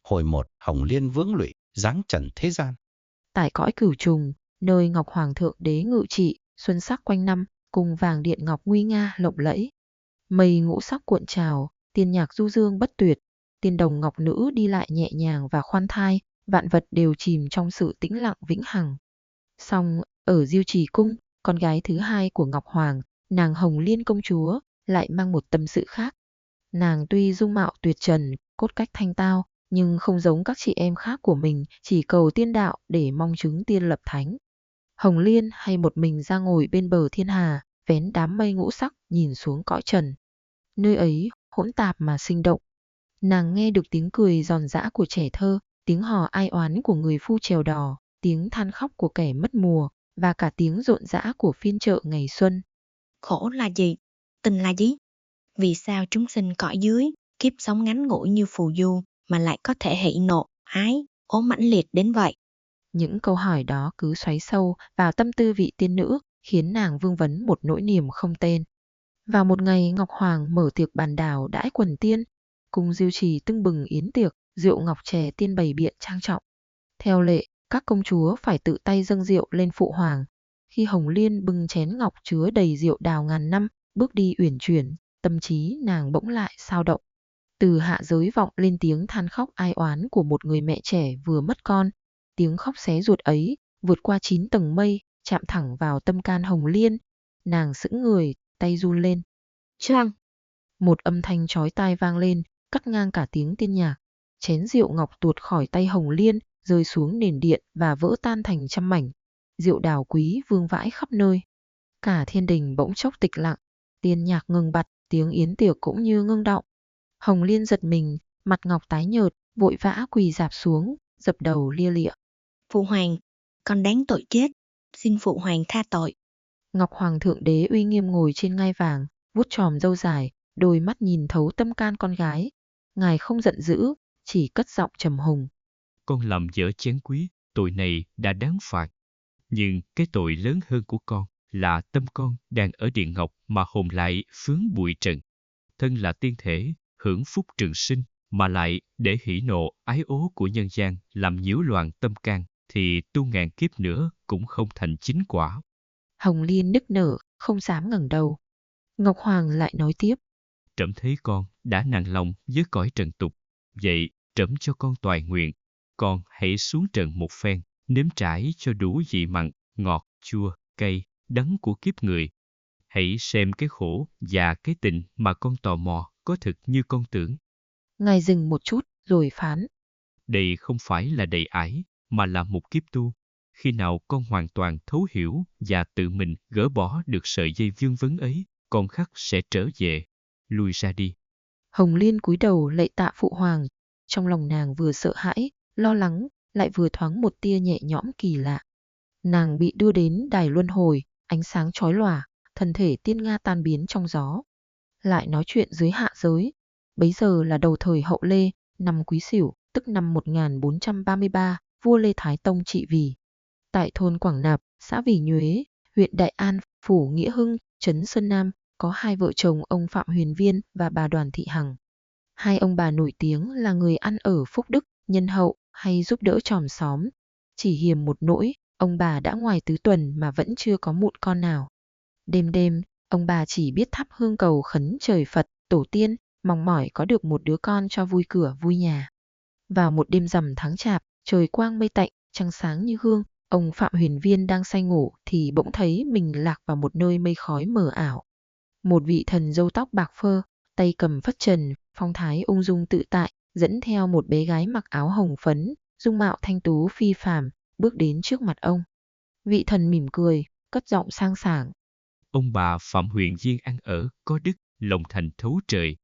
Hồi một Hồng Liên vướng lụy, giáng trần thế gian. Tại cõi cửu trùng, nơi Ngọc Hoàng thượng đế ngự trị, xuân sắc quanh năm, cùng vàng điện ngọc nguy nga lộng lẫy. Mây ngũ sắc cuộn trào, tiên nhạc du dương bất tuyệt, tiên đồng ngọc nữ đi lại nhẹ nhàng và khoan thai, vạn vật đều chìm trong sự tĩnh lặng vĩnh hằng. Song ở Diêu Trì cung, con gái thứ hai của Ngọc Hoàng, nàng Hồng Liên công chúa, lại mang một tâm sự khác. Nàng tuy dung mạo tuyệt trần, cốt cách thanh tao, nhưng không giống các chị em khác của mình, chỉ cầu tiên đạo để mong chứng tiên lập thánh. Hồng Liên hay một mình ra ngồi bên bờ thiên hà, vén đám mây ngũ sắc nhìn xuống cõi trần. Nơi ấy hỗn tạp mà sinh động. Nàng nghe được tiếng cười giòn giã của trẻ thơ, tiếng hò ai oán của người phu chèo đò, tiếng than khóc của kẻ mất mùa, và cả tiếng rộn rã của phiên chợ ngày xuân. Khổ là gì? Tình là gì? Vì sao chúng sinh cõi dưới, kiếp sống ngắn ngủi như phù du mà lại có thể hỉ nộ, ái, ố mãnh liệt đến vậy? Những câu hỏi đó cứ xoáy sâu vào tâm tư vị tiên nữ, khiến nàng vương vấn một nỗi niềm không tên. Vào một ngày Ngọc Hoàng mở tiệc bàn đào đãi quần tiên, cung Diêu Trì tưng bừng yến tiệc, rượu ngọc chè tiên bày biện trang trọng. Theo lệ, các công chúa phải tự tay dâng rượu lên phụ hoàng. Khi Hồng Liên bưng chén ngọc chứa đầy rượu đào ngàn năm, bước đi uyển chuyển, tâm trí nàng bỗng lại xao động. Từ hạ giới vọng lên tiếng than khóc ai oán của một người mẹ trẻ vừa mất con. Tiếng khóc xé ruột ấy vượt qua 9 tầng mây, chạm thẳng vào tâm can Hồng Liên. Nàng sững người, tay run lên. Choang! Một âm thanh chói tai vang lên, cắt ngang cả tiếng tiên nhạc. Chén rượu ngọc tuột khỏi tay Hồng Liên, rơi xuống nền điện và vỡ tan thành trăm mảnh. Rượu đào quý vương vãi khắp nơi. Cả thiên đình bỗng chốc tịch lặng, tiên nhạc ngừng bặt, tiếng yến tiệc cũng như ngưng động. Hồng Liên giật mình, mặt ngọc tái nhợt, vội vã quỳ rạp xuống, dập đầu lia lịa. Phụ hoàng, con đáng tội chết, xin phụ hoàng tha tội. Ngọc Hoàng thượng đế uy nghiêm ngồi trên ngai vàng, vuốt chòm râu dài, đôi mắt nhìn thấu tâm can con gái. Ngài không giận dữ, chỉ cất giọng trầm hùng. Con làm dở chén quý, tội này đã đáng phạt. Nhưng cái tội lớn hơn của con là tâm con đang ở điện ngọc mà hồn lại phướng bụi trần. Thân là tiên thể, hưởng phúc trường sinh, mà lại để hỉ nộ ái ố của nhân gian làm nhiễu loạn tâm can, thì tu ngàn kiếp nữa cũng không thành chính quả. Hồng Liên nức nở, không dám ngẩng đầu. Ngọc Hoàng lại nói tiếp. Trẫm thấy con đã nặng lòng với cõi trần tục, vậy trẫm cho con toại nguyện, con hãy xuống trần một phen, nếm trải cho đủ vị mặn, ngọt, chua, cay, đắng của kiếp người. Hãy xem cái khổ và cái tình mà con tò mò có thực như con tưởng. Ngài dừng một chút rồi phán. Đây không phải là đầy ải, mà là một kiếp tu. Khi nào con hoàn toàn thấu hiểu và tự mình gỡ bỏ được sợi dây vương vấn ấy, con khắc sẽ trở về. Lui ra đi. Hồng Liên cúi đầu lạy tạ phụ hoàng. Trong lòng nàng vừa sợ hãi, lo lắng, lại vừa thoáng một tia nhẹ nhõm kỳ lạ. Nàng bị đưa đến đài luân hồi, ánh sáng chói lòa, thân thể tiên nga tan biến trong gió. Lại nói chuyện dưới hạ giới. Bấy giờ là đầu thời Hậu Lê, năm Quý Sửu, tức năm 1433, vua Lê Thái Tông trị vì. Tại thôn Quảng Nạp, xã Vỉ Nhuế, huyện Đại An, phủ Nghĩa Hưng, trấn Sơn Nam, có hai vợ chồng ông Phạm Huyền Viên và bà Đoàn Thị Hằng. Hai ông bà nổi tiếng là người ăn ở phúc đức, nhân hậu hay giúp đỡ chòm xóm. Chỉ hiềm một nỗi, ông bà đã ngoài tứ tuần mà vẫn chưa có mụn con nào. Đêm đêm, ông bà chỉ biết thắp hương cầu khấn trời Phật, tổ tiên, mong mỏi có được một đứa con cho vui cửa vui nhà. Vào một đêm rằm tháng Chạp, trời quang mây tạnh, trăng sáng như gương, ông Phạm Huyền Viên đang say ngủ thì bỗng thấy mình lạc vào một nơi mây khói mờ ảo. Một vị thần râu tóc bạc phơ, tay cầm phất trần, phong thái ung dung tự tại, dẫn theo một bé gái mặc áo hồng phấn, dung mạo thanh tú phi phàm, bước đến trước mặt ông. Vị thần mỉm cười, cất giọng sang sảng. Ông bà Phạm Huyền Viên ăn ở, có đức, lòng thành thấu trời.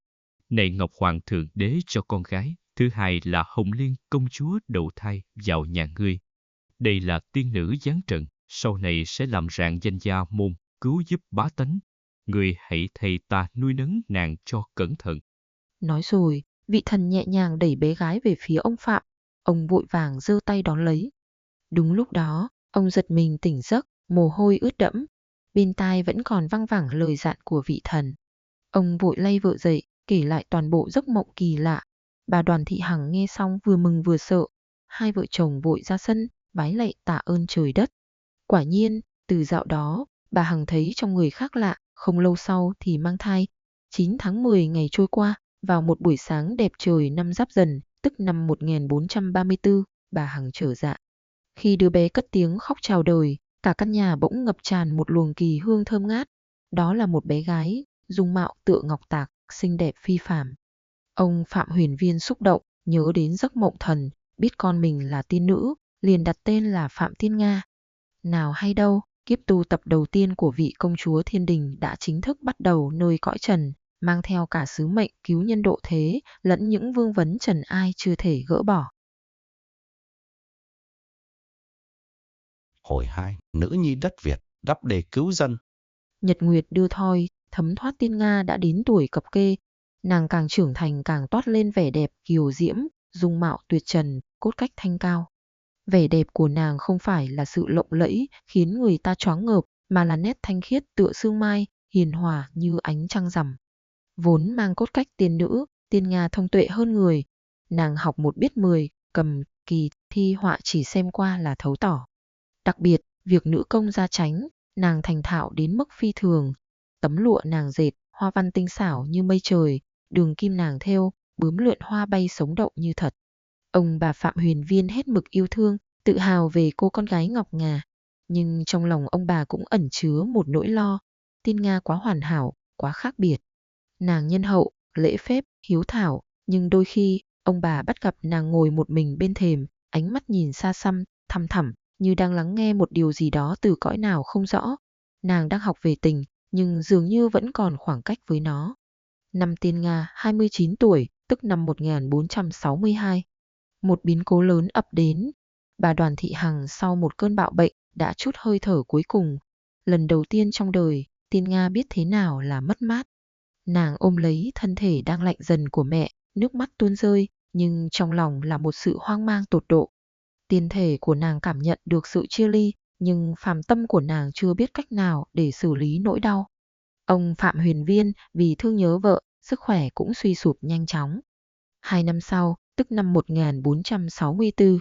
Này Ngọc Hoàng thượng đế cho con gái, thứ hai là Hồng Liên công chúa đậu thai vào nhà ngươi. Đây là tiên nữ giáng trần, sau này sẽ làm rạng danh gia môn, cứu giúp bá tánh. Ngươi hãy thầy ta nuôi nấng nàng cho cẩn thận. Nói rồi, vị thần nhẹ nhàng đẩy bé gái về phía ông Phạm. Ông vội vàng giơ tay đón lấy. Đúng lúc đó, ông giật mình tỉnh giấc, mồ hôi ướt đẫm. Bên tai vẫn còn văng vẳng lời dặn của vị thần. Ông vội lay vợ dậy, kể lại toàn bộ giấc mộng kỳ lạ. Bà Đoàn Thị Hằng nghe xong vừa mừng vừa sợ. Hai vợ chồng vội ra sân, vái lạy tạ ơn trời đất. Quả nhiên, từ dạo đó, bà Hằng thấy trong người khác lạ, không lâu sau thì mang thai. 9 tháng 10 ngày trôi qua, vào một buổi sáng đẹp trời năm Giáp Dần, tức năm 1434, bà Hằng trở dạ. Khi đứa bé cất tiếng khóc chào đời, cả căn nhà bỗng ngập tràn một luồng kỳ hương thơm ngát. Đó là một bé gái, dung mạo tựa ngọc tạc, xinh đẹp phi phàm. Ông Phạm Huyền Viên xúc động, nhớ đến giấc mộng thần, biết con mình là tiên nữ, liền đặt tên là Phạm Tiên Nga. Nào hay đâu, kiếp tu tập đầu tiên của vị công chúa thiên đình đã chính thức bắt đầu nơi cõi trần, mang theo cả sứ mệnh cứu nhân độ thế, lẫn những vương vấn trần ai chưa thể gỡ bỏ. Hồi 2, nữ nhi đất Việt, đắp đê cứu dân. Nhật nguyệt đưa thoi, thấm thoát Tiên Nga đã đến tuổi cập kê. Nàng càng trưởng thành càng toát lên vẻ đẹp kiều diễm, dung mạo tuyệt trần, cốt cách thanh cao. Vẻ đẹp của nàng không phải là sự lộng lẫy khiến người ta choáng ngợp, mà là nét thanh khiết tựa sương mai, hiền hòa như ánh trăng rằm. Vốn mang cốt cách tiên nữ, Tiên Nga thông tuệ hơn người. Nàng học một biết 10, cầm, kỳ, thi họa chỉ xem qua là thấu tỏ. Đặc biệt, việc nữ công gia chánh, nàng thành thạo đến mức phi thường. Tấm lụa nàng dệt, hoa văn tinh xảo như mây trời, đường kim nàng thêu, bướm lượn hoa bay sống động như thật. Ông bà Phạm Huyền Viên hết mực yêu thương, tự hào về cô con gái ngọc ngà. Nhưng trong lòng ông bà cũng ẩn chứa một nỗi lo. Tiên Nga quá hoàn hảo, quá khác biệt. Nàng nhân hậu, lễ phép, hiếu thảo, nhưng đôi khi, ông bà bắt gặp nàng ngồi một mình bên thềm, ánh mắt nhìn xa xăm, thăm thẳm, như đang lắng nghe một điều gì đó từ cõi nào không rõ. Nàng đang học về tình, nhưng dường như vẫn còn khoảng cách với nó. Năm Tiên Nga 29 tuổi, tức năm 1462. Một biến cố lớn ập đến. Bà Đoàn Thị Hằng sau một cơn bạo bệnh đã trút hơi thở cuối cùng. Lần đầu tiên trong đời, Tiên Nga biết thế nào là mất mát. Nàng ôm lấy thân thể đang lạnh dần của mẹ, nước mắt tuôn rơi, nhưng trong lòng là một sự hoang mang tột độ. Tiên thể của nàng cảm nhận được sự chia ly, nhưng phàm tâm của nàng chưa biết cách nào để xử lý nỗi đau. Ông Phạm Huyền Viên vì thương nhớ vợ, sức khỏe cũng suy sụp nhanh chóng. 2 năm sau, tức năm 1464,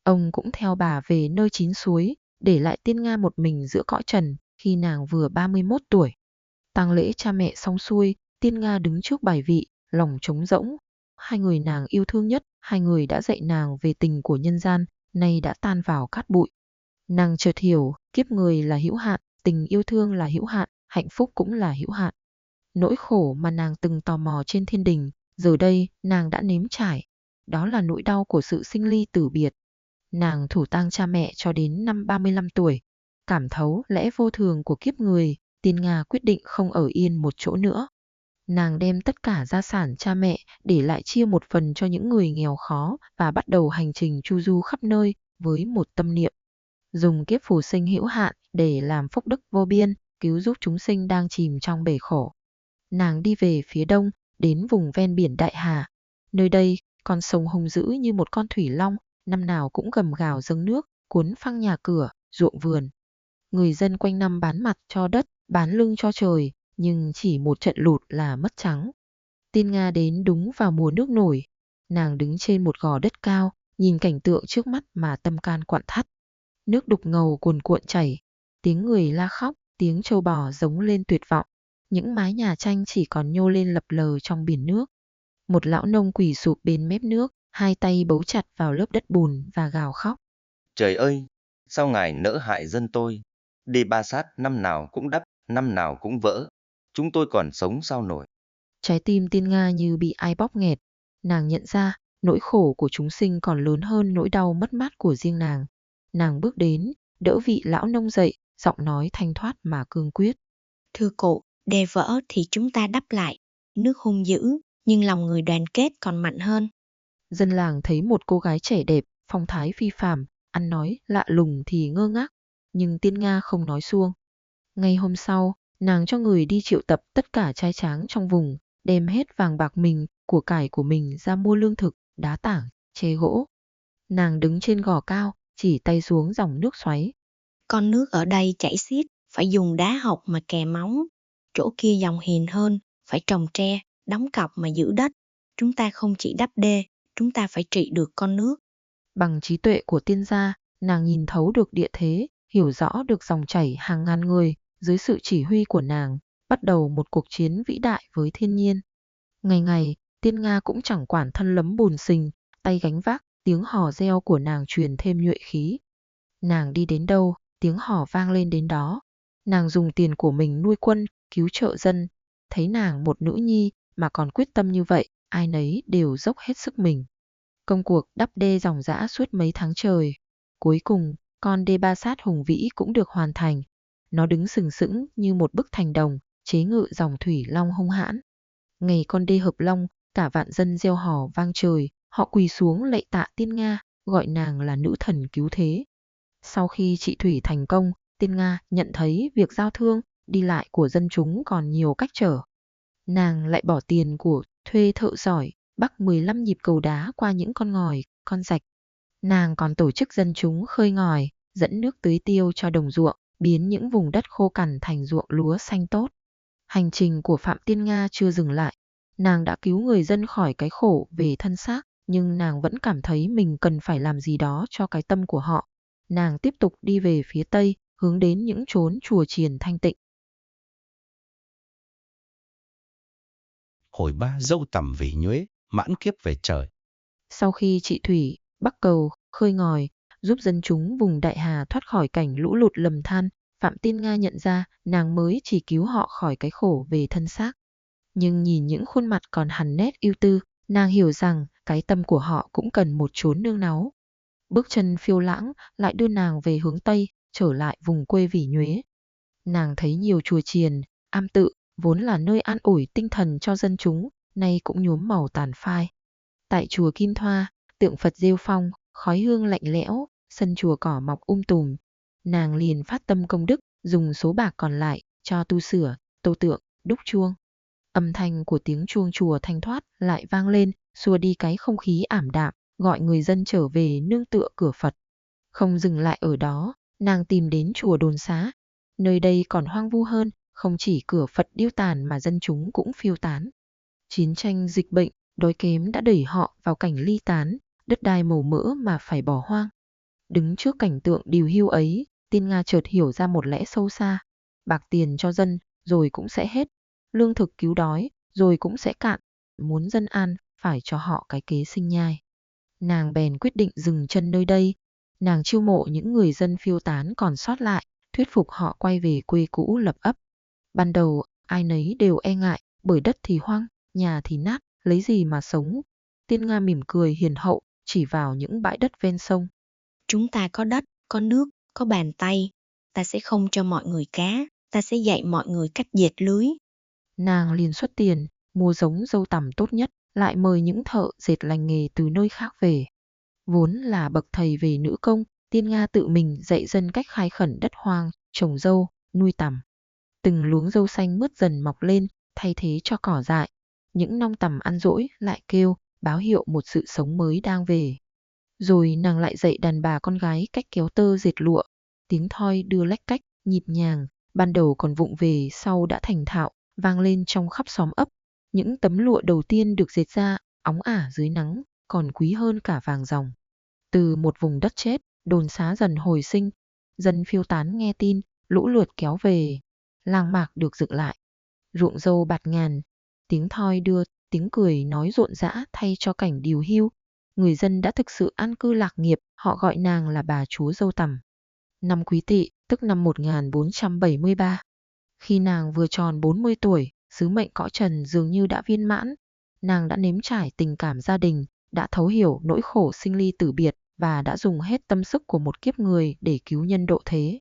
ông cũng theo bà về nơi chín suối, để lại Tiên Nga một mình giữa cõi trần khi nàng vừa 31 tuổi. Tang lễ cha mẹ xong xuôi, Tiên Nga đứng trước bài vị, lòng trống rỗng. Hai người nàng yêu thương nhất, hai người đã dạy nàng về tình của nhân gian, nay đã tan vào cát bụi. Nàng chợt hiểu, kiếp người là hữu hạn, tình yêu thương là hữu hạn, hạnh phúc cũng là hữu hạn. Nỗi khổ mà nàng từng tò mò trên thiên đình, giờ đây nàng đã nếm trải. Đó là nỗi đau của sự sinh ly tử biệt. Nàng thủ tang cha mẹ cho đến năm 35 tuổi. Cảm thấu lẽ vô thường của kiếp người, Tiên Nga quyết định không ở yên một chỗ nữa. Nàng đem tất cả gia sản cha mẹ để lại chia một phần cho những người nghèo khó và bắt đầu hành trình chu du khắp nơi với một tâm niệm. Dùng kiếp phù sinh hữu hạn để làm phúc đức vô biên, cứu giúp chúng sinh đang chìm trong bể khổ. Nàng đi về phía đông, đến vùng ven biển Đại Hà. Nơi đây, con sông hung dữ như một con thủy long, năm nào cũng gầm gào dâng nước, cuốn phăng nhà cửa, ruộng vườn. Người dân quanh năm bán mặt cho đất, bán lưng cho trời, nhưng chỉ một trận lụt là mất trắng. Tiên Nga đến đúng vào mùa nước nổi. Nàng đứng trên một gò đất cao, nhìn cảnh tượng trước mắt mà tâm can quặn thắt. Nước đục ngầu cuồn cuộn chảy, tiếng người la khóc, tiếng trâu bò giống lên tuyệt vọng. Những mái nhà tranh chỉ còn nhô lên lập lờ trong biển nước. Một lão nông quỳ sụp bên mép nước, hai tay bấu chặt vào lớp đất bùn và gào khóc. Trời ơi, sao ngài nỡ hại dân tôi? Đê Ba Sát năm nào cũng đắp, năm nào cũng vỡ. Chúng tôi còn sống sao nổi? Trái tim Tiên Nga như bị ai bóp nghẹt. Nàng nhận ra, nỗi khổ của chúng sinh còn lớn hơn nỗi đau mất mát của riêng nàng. Nàng bước đến, đỡ vị lão nông dậy, giọng nói thanh thoát mà cương quyết. Thưa cụ, đê vỡ thì chúng ta đắp lại. Nước hung dữ, nhưng lòng người đoàn kết còn mạnh hơn. Dân làng thấy một cô gái trẻ đẹp, phong thái phi phàm, ăn nói lạ lùng thì ngơ ngác, nhưng Tiên Nga không nói suông. Ngay hôm sau, nàng cho người đi triệu tập tất cả trai tráng trong vùng, đem hết vàng bạc mình, của cải của mình ra mua lương thực, đá tảng, tre gỗ. Nàng đứng trên gò cao, chỉ tay xuống dòng nước xoáy. Con nước ở đây chảy xiết, phải dùng đá học mà kè móng. Chỗ kia dòng hiền hơn, phải trồng tre, đóng cọc mà giữ đất. Chúng ta không chỉ đắp đê, chúng ta phải trị được con nước. Bằng trí tuệ của tiên gia, nàng nhìn thấu được địa thế, hiểu rõ được dòng chảy hàng ngàn người, dưới sự chỉ huy của nàng, bắt đầu một cuộc chiến vĩ đại với thiên nhiên. Ngày ngày, Tiên Nga cũng chẳng quản thân lấm bùn xình, tay gánh vác, tiếng hò reo của nàng truyền thêm nhuệ khí. Nàng đi đến đâu, tiếng hò vang lên đến đó. Nàng dùng tiền của mình nuôi quân, cứu trợ dân. Thấy nàng một nữ nhi mà còn quyết tâm như vậy, ai nấy đều dốc hết sức mình. Công cuộc đắp đê ròng rã suốt mấy tháng trời. Cuối cùng, con đê Ba Sát hùng vĩ cũng được hoàn thành. Nó đứng sừng sững như một bức thành đồng, chế ngự dòng thủy long hung hãn. Ngày con đê hợp long, cả vạn dân reo hò vang trời, họ quỳ xuống lạy tạ Tiên Nga, gọi nàng là nữ thần cứu thế. Sau khi trị thủy thành công, Tiên Nga nhận thấy việc giao thương, đi lại của dân chúng còn nhiều cách trở. Nàng lại bỏ tiền của thuê thợ giỏi, bắc 15 nhịp cầu đá qua những con ngòi, con rạch. Nàng còn tổ chức dân chúng khơi ngòi, dẫn nước tưới tiêu cho đồng ruộng, biến những vùng đất khô cằn thành ruộng lúa xanh tốt. Hành trình của Phạm Tiên Nga chưa dừng lại. Nàng đã cứu người dân khỏi cái khổ về thân xác, nhưng nàng vẫn cảm thấy mình cần phải làm gì đó cho cái tâm của họ. Nàng tiếp tục đi về phía Tây, hướng đến những chốn chùa chiền thanh tịnh. Hồi ba dâu tằm vì nhuế, mãn kiếp về trời. Sau khi trị thủy, bắc cầu, khơi ngòi, giúp dân chúng vùng Đại Hà thoát khỏi cảnh lũ lụt lầm than, Phạm Tiên Nga nhận ra nàng mới chỉ cứu họ khỏi cái khổ về thân xác. Nhưng nhìn những khuôn mặt còn hằn nét ưu tư, nàng hiểu rằng cái tâm của họ cũng cần một chốn nương náu. Bước chân phiêu lãng lại đưa nàng về hướng Tây, trở lại vùng quê Vỉ Nhuế. Nàng thấy nhiều chùa chiền, am tự, vốn là nơi an ủi tinh thần cho dân chúng, nay cũng nhuốm màu tàn phai. Tại chùa Kim Thoa, tượng Phật rêu phong, khói hương lạnh lẽo, sân chùa cỏ mọc tùm. Nàng liền phát tâm công đức, dùng số bạc còn lại cho tu sửa, tô tượng, đúc chuông. Âm thanh của tiếng chuông chùa thanh thoát lại vang lên, xua đi cái không khí ảm đạm, gọi người dân trở về nương tựa cửa Phật. Không dừng lại ở đó, nàng tìm đến chùa Đồn Xá. Nơi đây còn hoang vu hơn, không chỉ cửa Phật điêu tàn mà dân chúng cũng phiêu tán. Chiến tranh, dịch bệnh, đói kém đã đẩy họ vào cảnh ly tán, đất đai màu mỡ mà phải bỏ hoang. Đứng trước cảnh tượng điều hưu ấy, Tiên Nga chợt hiểu ra một lẽ sâu xa. Bạc tiền cho dân, rồi cũng sẽ hết. Lương thực cứu đói, rồi cũng sẽ cạn. Muốn dân an, phải cho họ cái kế sinh nhai. Nàng bèn quyết định dừng chân nơi đây. Nàng chiêu mộ những người dân phiêu tán còn sót lại, thuyết phục họ quay về quê cũ lập ấp. Ban đầu, ai nấy đều e ngại, bởi đất thì hoang, nhà thì nát, lấy gì mà sống. Tiên Nga mỉm cười hiền hậu, chỉ vào những bãi đất ven sông. Chúng ta có đất, có nước, có bàn tay. Ta sẽ không cho mọi người cá, ta sẽ dạy mọi người cách dệt lưới. Nàng liền xuất tiền, mua giống dâu tằm tốt nhất, lại mời những thợ dệt lành nghề từ nơi khác về. Vốn là bậc thầy về nữ công, Tiên Nga tự mình dạy dân cách khai khẩn đất hoang, trồng dâu, nuôi tằm. Từng luống dâu xanh mướt dần mọc lên, thay thế cho cỏ dại. Những nong tằm ăn dỗi lại kêu, báo hiệu một sự sống mới đang về. Rồi nàng lại dạy đàn bà con gái cách kéo tơ dệt lụa. Tiếng thoi đưa lách cách, nhịp nhàng, ban đầu còn vụng về sau đã thành thạo, vang lên trong khắp xóm ấp. Những tấm lụa đầu tiên được dệt ra, óng ả dưới nắng, còn quý hơn cả vàng ròng. Từ một vùng đất chết, Đồn Xá dần hồi sinh. Dân phiêu tán nghe tin, lũ lượt kéo về. Làng mạc được dựng lại. Ruộng dâu bạt ngàn, tiếng thoi đưa, tiếng cười nói rộn rã thay cho cảnh điều hưu. Người dân đã thực sự an cư lạc nghiệp, họ gọi nàng là bà chúa dâu tằm. Năm Quý Tỵ, tức năm 1473. Khi nàng vừa tròn 40 tuổi, sứ mệnh cõi trần dường như đã viên mãn. Nàng đã nếm trải tình cảm gia đình, đã thấu hiểu nỗi khổ sinh ly tử biệt và đã dùng hết tâm sức của một kiếp người để cứu nhân độ thế.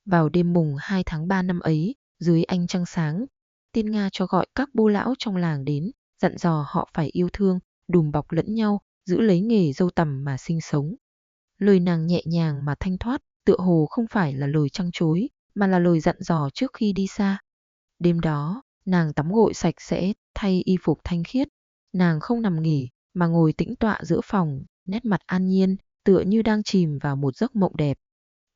Vào đêm mùng 2 tháng 3 năm ấy, dưới ánh trăng sáng, Tiên Nga cho gọi các bô lão trong làng đến, dặn dò họ phải yêu thương, đùm bọc lẫn nhau, giữ lấy nghề dâu tằm mà sinh sống. Lời nàng nhẹ nhàng mà thanh thoát, tựa hồ không phải là lời trăng trối, mà là lời dặn dò trước khi đi xa. Đêm đó, nàng tắm gội sạch sẽ, thay y phục thanh khiết. Nàng không nằm nghỉ, mà ngồi tĩnh tọa giữa phòng, nét mặt an nhiên, tựa như đang chìm vào một giấc mộng đẹp.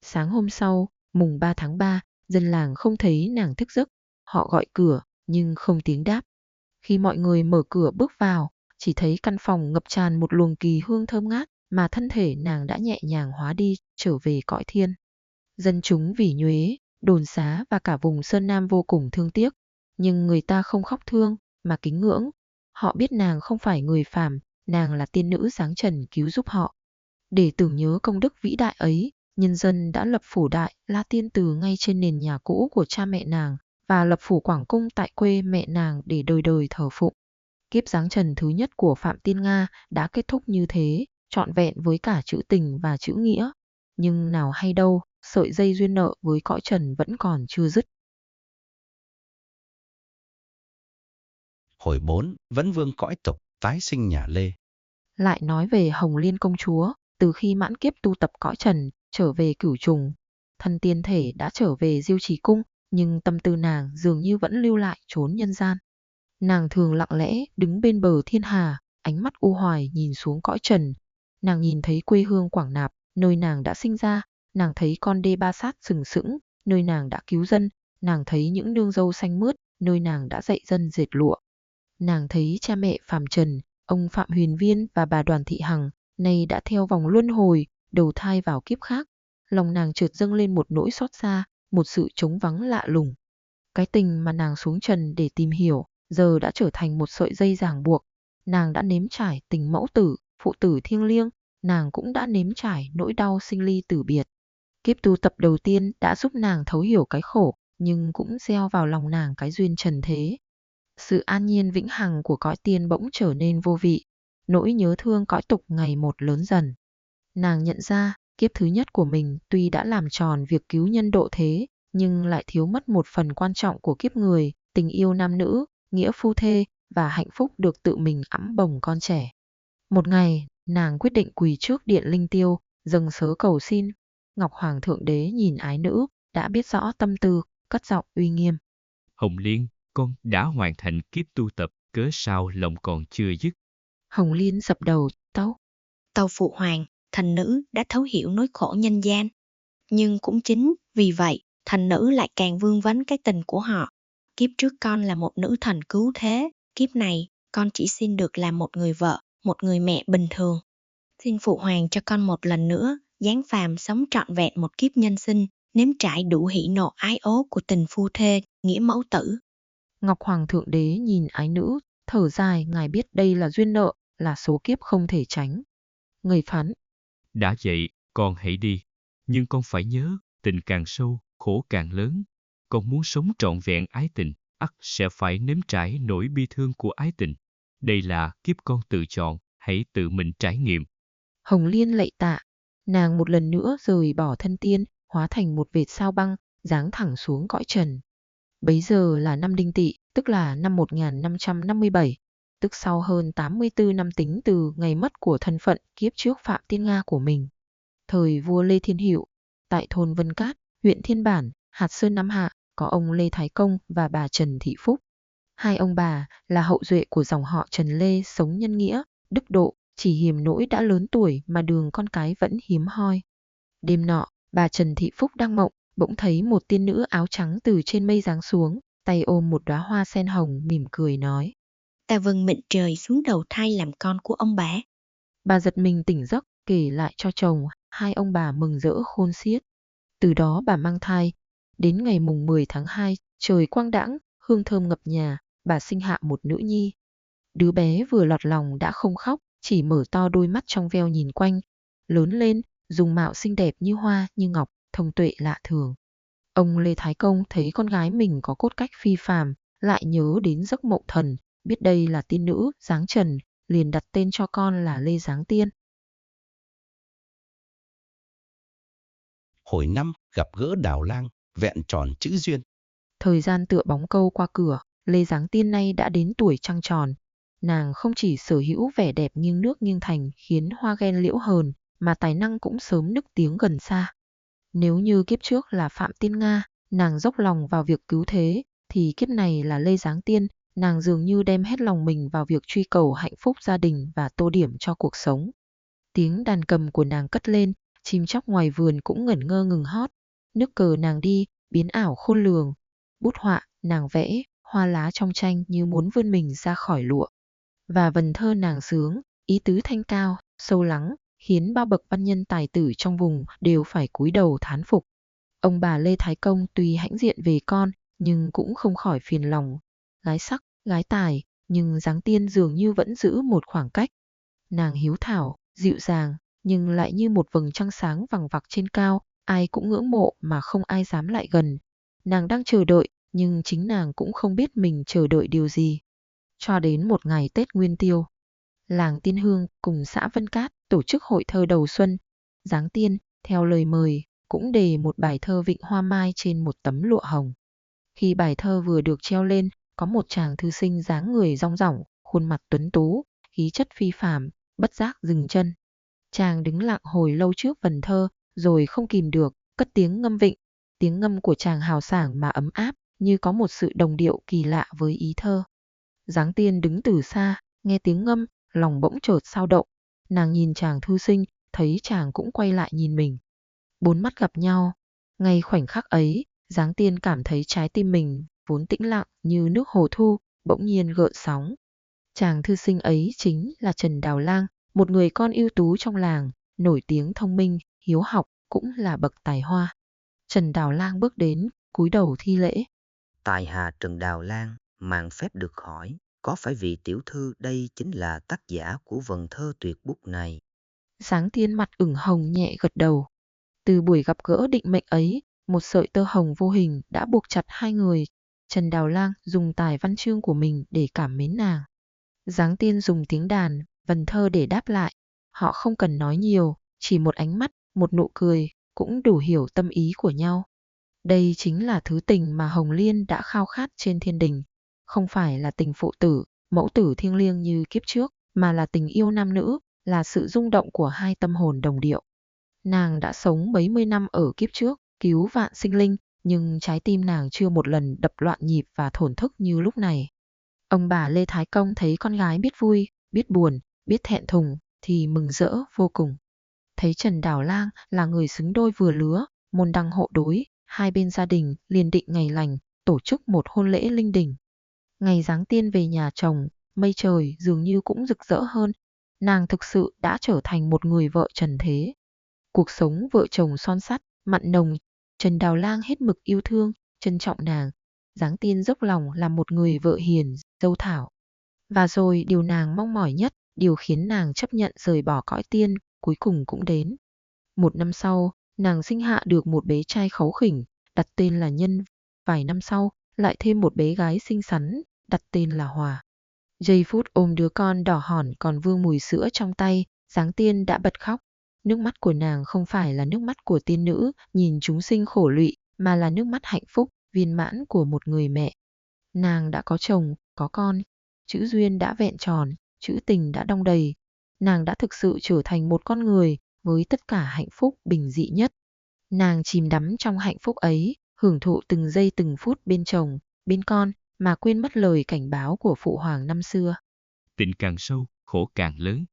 Sáng hôm sau, mùng 3 tháng 3, dân làng không thấy nàng thức giấc. Họ gọi cửa, nhưng không tiếng đáp. Khi mọi người mở cửa bước vào, chỉ thấy căn phòng ngập tràn một luồng kỳ hương thơm ngát, mà thân thể nàng đã nhẹ nhàng hóa đi, trở về cõi thiên. Dân chúng vì Nhuế, Đồn Xá và cả vùng Sơn Nam vô cùng thương tiếc, nhưng người ta không khóc thương, mà kính ngưỡng. Họ biết nàng không phải người phàm, nàng là tiên nữ giáng trần cứu giúp họ. Để tưởng nhớ công đức vĩ đại ấy, nhân dân đã lập phủ Đại La Tiên Từ ngay trên nền nhà cũ của cha mẹ nàng, và lập phủ Quảng Cung tại quê mẹ nàng để đời đời thờ phụng. Kiếp giáng trần thứ nhất của Phạm Tiên Nga đã kết thúc như thế, trọn vẹn với cả chữ tình và chữ nghĩa. Nhưng nào hay đâu, sợi dây duyên nợ với cõi trần vẫn còn chưa dứt. Hồi 4, Vẫn Vương cõi tục, tái sinh nhà Lê. Lại nói về Hồng Liên công chúa, từ khi mãn kiếp tu tập cõi trần, trở về Cửu Trùng, thân tiên thể đã trở về Diêu Trì cung, nhưng tâm tư nàng dường như vẫn lưu lại chốn nhân gian. Nàng thường lặng lẽ đứng bên bờ thiên hà, ánh mắt u hoài nhìn xuống cõi trần. Nàng nhìn thấy quê hương Quảng Nạp, nơi nàng đã sinh ra, nàng thấy con đê Ba Sát sừng sững, nơi nàng đã cứu dân, nàng thấy những nương dâu xanh mướt, nơi nàng đã dạy dân dệt lụa. Nàng thấy cha mẹ phàm trần, ông Phạm Huyền Viên và bà Đoàn Thị Hằng, nay đã theo vòng luân hồi, đầu thai vào kiếp khác. Lòng nàng chợt dâng lên một nỗi xót xa, một sự trống vắng lạ lùng. Cái tình mà nàng xuống trần để tìm hiểu, giờ đã trở thành một sợi dây ràng buộc. Nàng đã nếm trải tình mẫu tử, phụ tử thiêng liêng, nàng cũng đã nếm trải nỗi đau sinh ly tử biệt. Kiếp tu tập đầu tiên đã giúp nàng thấu hiểu cái khổ, nhưng cũng gieo vào lòng nàng cái duyên trần thế. Sự an nhiên vĩnh hằng của cõi tiên bỗng trở nên vô vị, nỗi nhớ thương cõi tục ngày một lớn dần. Nàng nhận ra, kiếp thứ nhất của mình tuy đã làm tròn việc cứu nhân độ thế, nhưng lại thiếu mất một phần quan trọng của kiếp người, tình yêu nam nữ, nghĩa phu thê và hạnh phúc được tự mình ẵm bồng con trẻ. Một ngày, nàng quyết định quỳ trước điện linh tiêu, dâng sớ cầu xin. Ngọc Hoàng Thượng Đế nhìn ái nữ, đã biết rõ tâm tư, cất giọng uy nghiêm. Hồng Liên, con đã hoàn thành kiếp tu tập, cớ sao lòng còn chưa dứt? Hồng Liên dập đầu, tấu. Tâu phụ hoàng, thành nữ đã thấu hiểu nỗi khổ nhân gian. Nhưng cũng chính vì vậy, thành nữ lại càng vương vấn cái tình của họ. Kiếp trước con là một nữ thần cứu thế, kiếp này con chỉ xin được làm một người vợ, một người mẹ bình thường. Xin phụ hoàng cho con một lần nữa, giáng phàm sống trọn vẹn một kiếp nhân sinh, nếm trải đủ hỉ nộ ái ố của tình phu thê, nghĩa mẫu tử. Ngọc Hoàng Thượng Đế nhìn ái nữ, thở dài, ngài biết đây là duyên nợ, là số kiếp không thể tránh. Người phán. Đã vậy, con hãy đi. Nhưng con phải nhớ, tình càng sâu, khổ càng lớn. Con muốn sống trọn vẹn ái tình, ắt sẽ phải nếm trải nỗi bi thương của ái tình. Đây là kiếp con tự chọn, hãy tự mình trải nghiệm. Hồng Liên lạy tạ, nàng một lần nữa rời bỏ thân tiên, hóa thành một vệt sao băng, giáng thẳng xuống cõi trần. Bấy giờ là năm Đinh Tỵ, tức là năm 1557, tức sau hơn 84 năm tính từ ngày mất của thân phận kiếp trước Phạm Tiên Nga của mình. Thời vua Lê Thiên Hữu, tại thôn Vân Cát, huyện Thiên Bản, Hạt Sơn Nam Hạ, có ông Lê Thái Công và bà Trần Thị Phúc. Hai ông bà là hậu duệ của dòng họ Trần Lê sống nhân nghĩa, đức độ, chỉ hiềm nỗi đã lớn tuổi mà đường con cái vẫn hiếm hoi. Đêm nọ, bà Trần Thị Phúc đang mộng, bỗng thấy một tiên nữ áo trắng từ trên mây giáng xuống, tay ôm một đóa hoa sen hồng, mỉm cười nói. Ta vâng mệnh trời xuống đầu thai làm con của ông bá. Bà giật mình tỉnh giấc, kể lại cho chồng, hai ông bà mừng rỡ khôn xiết. Từ đó bà mang thai. Đến ngày mùng 10 tháng 2, trời quang đãng, hương thơm ngập nhà, bà sinh hạ một nữ nhi. Đứa bé vừa lọt lòng đã không khóc, chỉ mở to đôi mắt trong veo nhìn quanh. Lớn lên, dung mạo xinh đẹp như hoa như ngọc, thông tuệ lạ thường. Ông Lê Thái Công thấy con gái mình có cốt cách phi phàm, lại nhớ đến giấc mộng thần, biết đây là tiên nữ giáng trần, liền đặt tên cho con là Lê Giáng Tiên. Hồi 5, gặp gỡ Đào Lang, vẹn tròn chữ duyên. Thời gian tựa bóng câu qua cửa, Lê Giáng Tiên nay đã đến tuổi trăng tròn. Nàng không chỉ sở hữu vẻ đẹp nghiêng nước nghiêng thành khiến hoa ghen liễu hờn, mà tài năng cũng sớm nức tiếng gần xa. Nếu như kiếp trước là Phạm Tiên Nga, nàng dốc lòng vào việc cứu thế, thì kiếp này là Lê Giáng Tiên, nàng dường như đem hết lòng mình vào việc truy cầu hạnh phúc gia đình và tô điểm cho cuộc sống. Tiếng đàn cầm của nàng cất lên, chim chóc ngoài vườn cũng ngẩn ngơ ngừng hót. Nước cờ nàng đi, biến ảo khôn lường. Bút họa, nàng vẽ, hoa lá trong tranh như muốn vươn mình ra khỏi lụa. và vần thơ nàng sướng, ý tứ thanh cao, sâu lắng, khiến bao bậc văn nhân tài tử trong vùng đều phải cúi đầu thán phục. Ông bà Lê Thái Công tuy hãnh diện về con, nhưng cũng không khỏi phiền lòng. Gái sắc, gái tài, nhưng Giáng Tiên dường như vẫn giữ một khoảng cách. Nàng hiếu thảo, dịu dàng, nhưng lại như một vầng trăng sáng vằng vặc trên cao, ai cũng ngưỡng mộ mà không ai dám lại gần. Nàng đang chờ đợi, nhưng chính nàng cũng không biết mình chờ đợi điều gì. Cho đến một ngày Tết Nguyên Tiêu, làng Tiên Hương cùng xã Vân Cát tổ chức hội thơ đầu xuân. Giáng Tiên, theo lời mời, cũng đề một bài thơ Vịnh Hoa Mai trên một tấm lụa hồng. Khi bài thơ vừa được treo lên, có một chàng thư sinh dáng người dong dỏng, khuôn mặt tuấn tú, khí chất phi phàm, bất giác dừng chân. Chàng đứng lặng hồi lâu trước vần thơ, rồi không kìm được, cất tiếng ngâm vịnh. Tiếng ngâm của chàng hào sảng mà ấm áp, như có một sự đồng điệu kỳ lạ với ý thơ. Giáng Tiên đứng từ xa, nghe tiếng ngâm, lòng bỗng chợt xao động. Nàng nhìn chàng thư sinh, thấy chàng cũng quay lại nhìn mình. Bốn mắt gặp nhau. Ngay khoảnh khắc ấy, Giáng Tiên cảm thấy trái tim mình, vốn tĩnh lặng như nước hồ thu, bỗng nhiên gợn sóng. Chàng thư sinh ấy chính là Trần Đào Lang, một người con ưu tú trong làng, nổi tiếng thông minh, hiếu học, cũng là bậc tài hoa. Trần Đào Lang bước đến, cúi đầu thi lễ. Tài hà Trần Đào Lang, mạn phép được hỏi, có phải vị tiểu thư đây chính là tác giả của vần thơ tuyệt bút này? Giáng Tiên mặt ửng hồng nhẹ gật đầu. Từ buổi gặp gỡ định mệnh ấy, một sợi tơ hồng vô hình đã buộc chặt hai người. Trần Đào Lang dùng tài văn chương của mình để cảm mến nàng. Giáng Tiên dùng tiếng đàn, vần thơ để đáp lại. Họ không cần nói nhiều, chỉ một ánh mắt, một nụ cười, cũng đủ hiểu tâm ý của nhau. Đây chính là thứ tình mà Hồng Liên đã khao khát trên thiên đình. Không phải là tình phụ tử, mẫu tử thiêng liêng như kiếp trước, mà là tình yêu nam nữ, là sự rung động của hai tâm hồn đồng điệu. Nàng đã sống mấy mươi năm ở kiếp trước, cứu vạn sinh linh, nhưng trái tim nàng chưa một lần đập loạn nhịp và thổn thức như lúc này. Ông bà Lê Thái Công thấy con gái biết vui, biết buồn, biết thẹn thùng, thì mừng rỡ vô cùng. Thấy Trần Đào Lang là người xứng đôi vừa lứa, môn đăng hộ đối, hai bên gia đình liền định ngày lành, tổ chức một hôn lễ linh đình. Ngày Giáng Tiên về nhà chồng, mây trời dường như cũng rực rỡ hơn. Nàng thực sự đã trở thành một người vợ trần thế. Cuộc sống vợ chồng son sắt, mặn nồng, Trần Đào Lang hết mực yêu thương, trân trọng nàng. Giáng Tiên dốc lòng làm một người vợ hiền, dâu thảo. Và rồi điều nàng mong mỏi nhất, điều khiến nàng chấp nhận rời bỏ cõi tiên, cuối cùng cũng đến. Một năm sau, nàng sinh hạ được một bé trai kháu khỉnh, đặt tên là Nhân. Vài năm sau, lại thêm một bé gái xinh xắn, đặt tên là Hòa. Giây phút ôm đứa con đỏ hòn còn vương mùi sữa trong tay, Giáng Tiên đã bật khóc. Nước mắt của nàng không phải là nước mắt của tiên nữ nhìn chúng sinh khổ lụy, mà là nước mắt hạnh phúc, viên mãn của một người mẹ. Nàng đã có chồng, có con, chữ duyên đã vẹn tròn, chữ tình đã đong đầy. Nàng đã thực sự trở thành một con người với tất cả hạnh phúc bình dị nhất. Nàng chìm đắm trong hạnh phúc ấy, hưởng thụ từng giây từng phút bên chồng, bên con, mà quên mất lời cảnh báo của Phụ Hoàng năm xưa. Tình càng sâu, khổ càng lớn.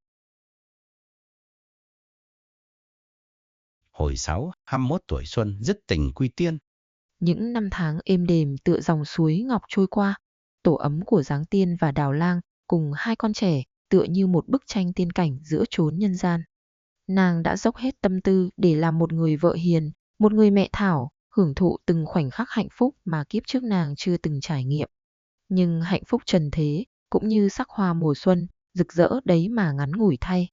Hồi 6, 21 tuổi xuân, dứt tình quy tiên. Những năm tháng êm đềm tựa dòng suối ngọc trôi qua, tổ ấm của Giáng Tiên và Đào Lang cùng hai con trẻ tựa như một bức tranh tiên cảnh giữa chốn nhân gian. Nàng đã dốc hết tâm tư để làm một người vợ hiền, một người mẹ thảo, hưởng thụ từng khoảnh khắc hạnh phúc mà kiếp trước nàng chưa từng trải nghiệm. Nhưng hạnh phúc trần thế, cũng như sắc hoa mùa xuân, rực rỡ đấy mà ngắn ngủi thay.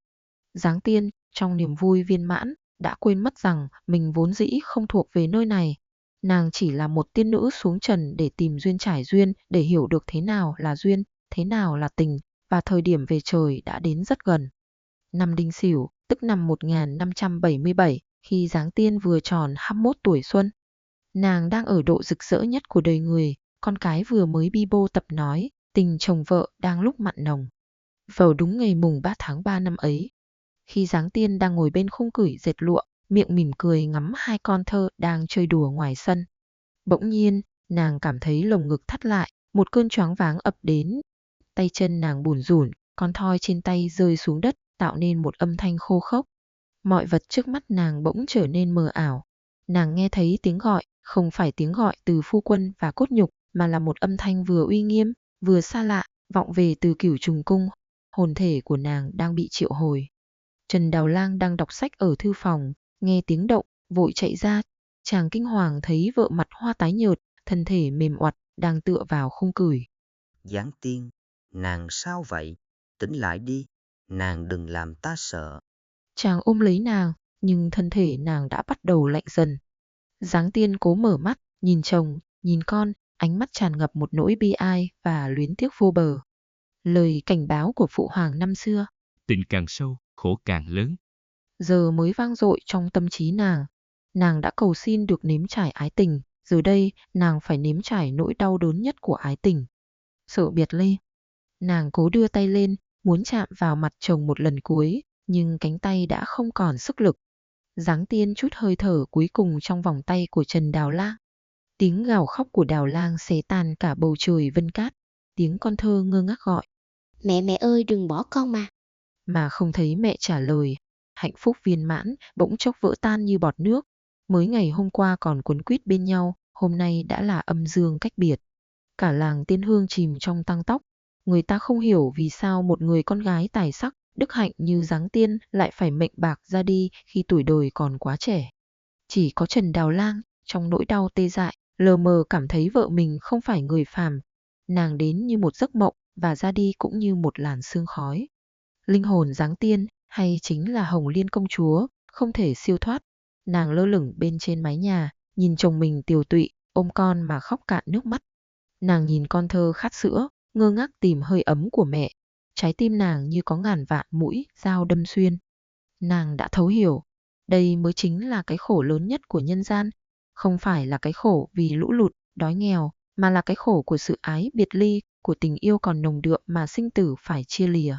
Giáng Tiên, trong niềm vui viên mãn, đã quên mất rằng mình vốn dĩ không thuộc về nơi này. Nàng chỉ là một tiên nữ xuống trần để tìm duyên trải duyên, để hiểu được thế nào là duyên, thế nào là tình, và thời điểm về trời đã đến rất gần. Năm Đinh Sửu, tức năm 1577, khi Giáng Tiên vừa tròn 21 tuổi xuân. Nàng đang ở độ rực rỡ nhất của đời người, con cái vừa mới bi bô tập nói, tình chồng vợ đang lúc mặn nồng. Vào đúng ngày mùng 3 tháng 3 năm ấy, khi Giáng Tiên đang ngồi bên khung cửi dệt lụa, miệng mỉm cười ngắm hai con thơ đang chơi đùa ngoài sân. Bỗng nhiên, nàng cảm thấy lồng ngực thắt lại, một cơn choáng váng ập đến. Tay chân nàng bủn rủn, con thoi trên tay rơi xuống đất, tạo nên một âm thanh khô khốc. Mọi vật trước mắt nàng bỗng trở nên mờ ảo. Nàng nghe thấy tiếng gọi, không phải tiếng gọi từ phu quân và cốt nhục, mà là một âm thanh vừa uy nghiêm, vừa xa lạ, vọng về từ Cửu Trùng Cung. hồn thể của nàng đang bị triệu hồi. Trần Đào Lang đang đọc sách ở thư phòng, nghe tiếng động, vội chạy ra. Chàng kinh hoàng thấy vợ mặt hoa tái nhợt, thân thể mềm oặt, đang tựa vào khung cửi. Giáng tiên, nàng sao vậy? Tỉnh lại đi, nàng đừng làm ta sợ. Chàng ôm lấy nàng, nhưng thân thể nàng đã bắt đầu lạnh dần. Giáng tiên cố mở mắt, nhìn chồng, nhìn con, ánh mắt tràn ngập một nỗi bi ai và luyến tiếc vô bờ. Lời cảnh báo của phụ hoàng năm xưa, Tình càng sâu, khổ càng lớn. giờ mới vang dội trong tâm trí nàng. Nàng đã cầu xin được nếm trải ái tình, giờ đây nàng phải nếm trải nỗi đau đớn nhất của ái tình. Sợ biệt ly. Nàng cố đưa tay lên, muốn chạm vào mặt chồng một lần cuối, nhưng cánh tay đã không còn sức lực. Giáng tiên chút hơi thở cuối cùng trong vòng tay của Trần Đào Lang. Tiếng gào khóc của Đào Lang xé tan cả bầu trời vân cát. Tiếng con thơ ngơ ngác gọi. Mẹ ơi đừng bỏ con mà. Mà không thấy mẹ trả lời. Hạnh phúc viên mãn bỗng chốc vỡ tan như bọt nước. Mới ngày hôm qua còn quấn quýt bên nhau, hôm nay đã là âm dương cách biệt. Cả làng Tiên Hương chìm trong tang tóc. Người ta không hiểu vì sao một người con gái tài sắc, đức hạnh như Giáng tiên lại phải mệnh bạc ra đi khi tuổi đời còn quá trẻ. Chỉ có Trần Đào Lang, trong nỗi đau tê dại, lờ mờ cảm thấy vợ mình không phải người phàm. Nàng đến như một giấc mộng và ra đi cũng như một làn sương khói. Linh hồn Giáng tiên, hay chính là Hồng Liên công chúa, không thể siêu thoát. Nàng lơ lửng bên trên mái nhà, nhìn chồng mình tiều tụy, ôm con mà khóc cạn nước mắt. Nàng nhìn con thơ khát sữa, ngơ ngác tìm hơi ấm của mẹ. Trái tim nàng như có ngàn vạn mũi dao đâm xuyên. Nàng đã thấu hiểu, đây mới chính là cái khổ lớn nhất của nhân gian. Không phải là cái khổ vì lũ lụt, đói nghèo, mà là cái khổ của sự ái biệt ly, của tình yêu còn nồng đượm mà sinh tử phải chia lìa.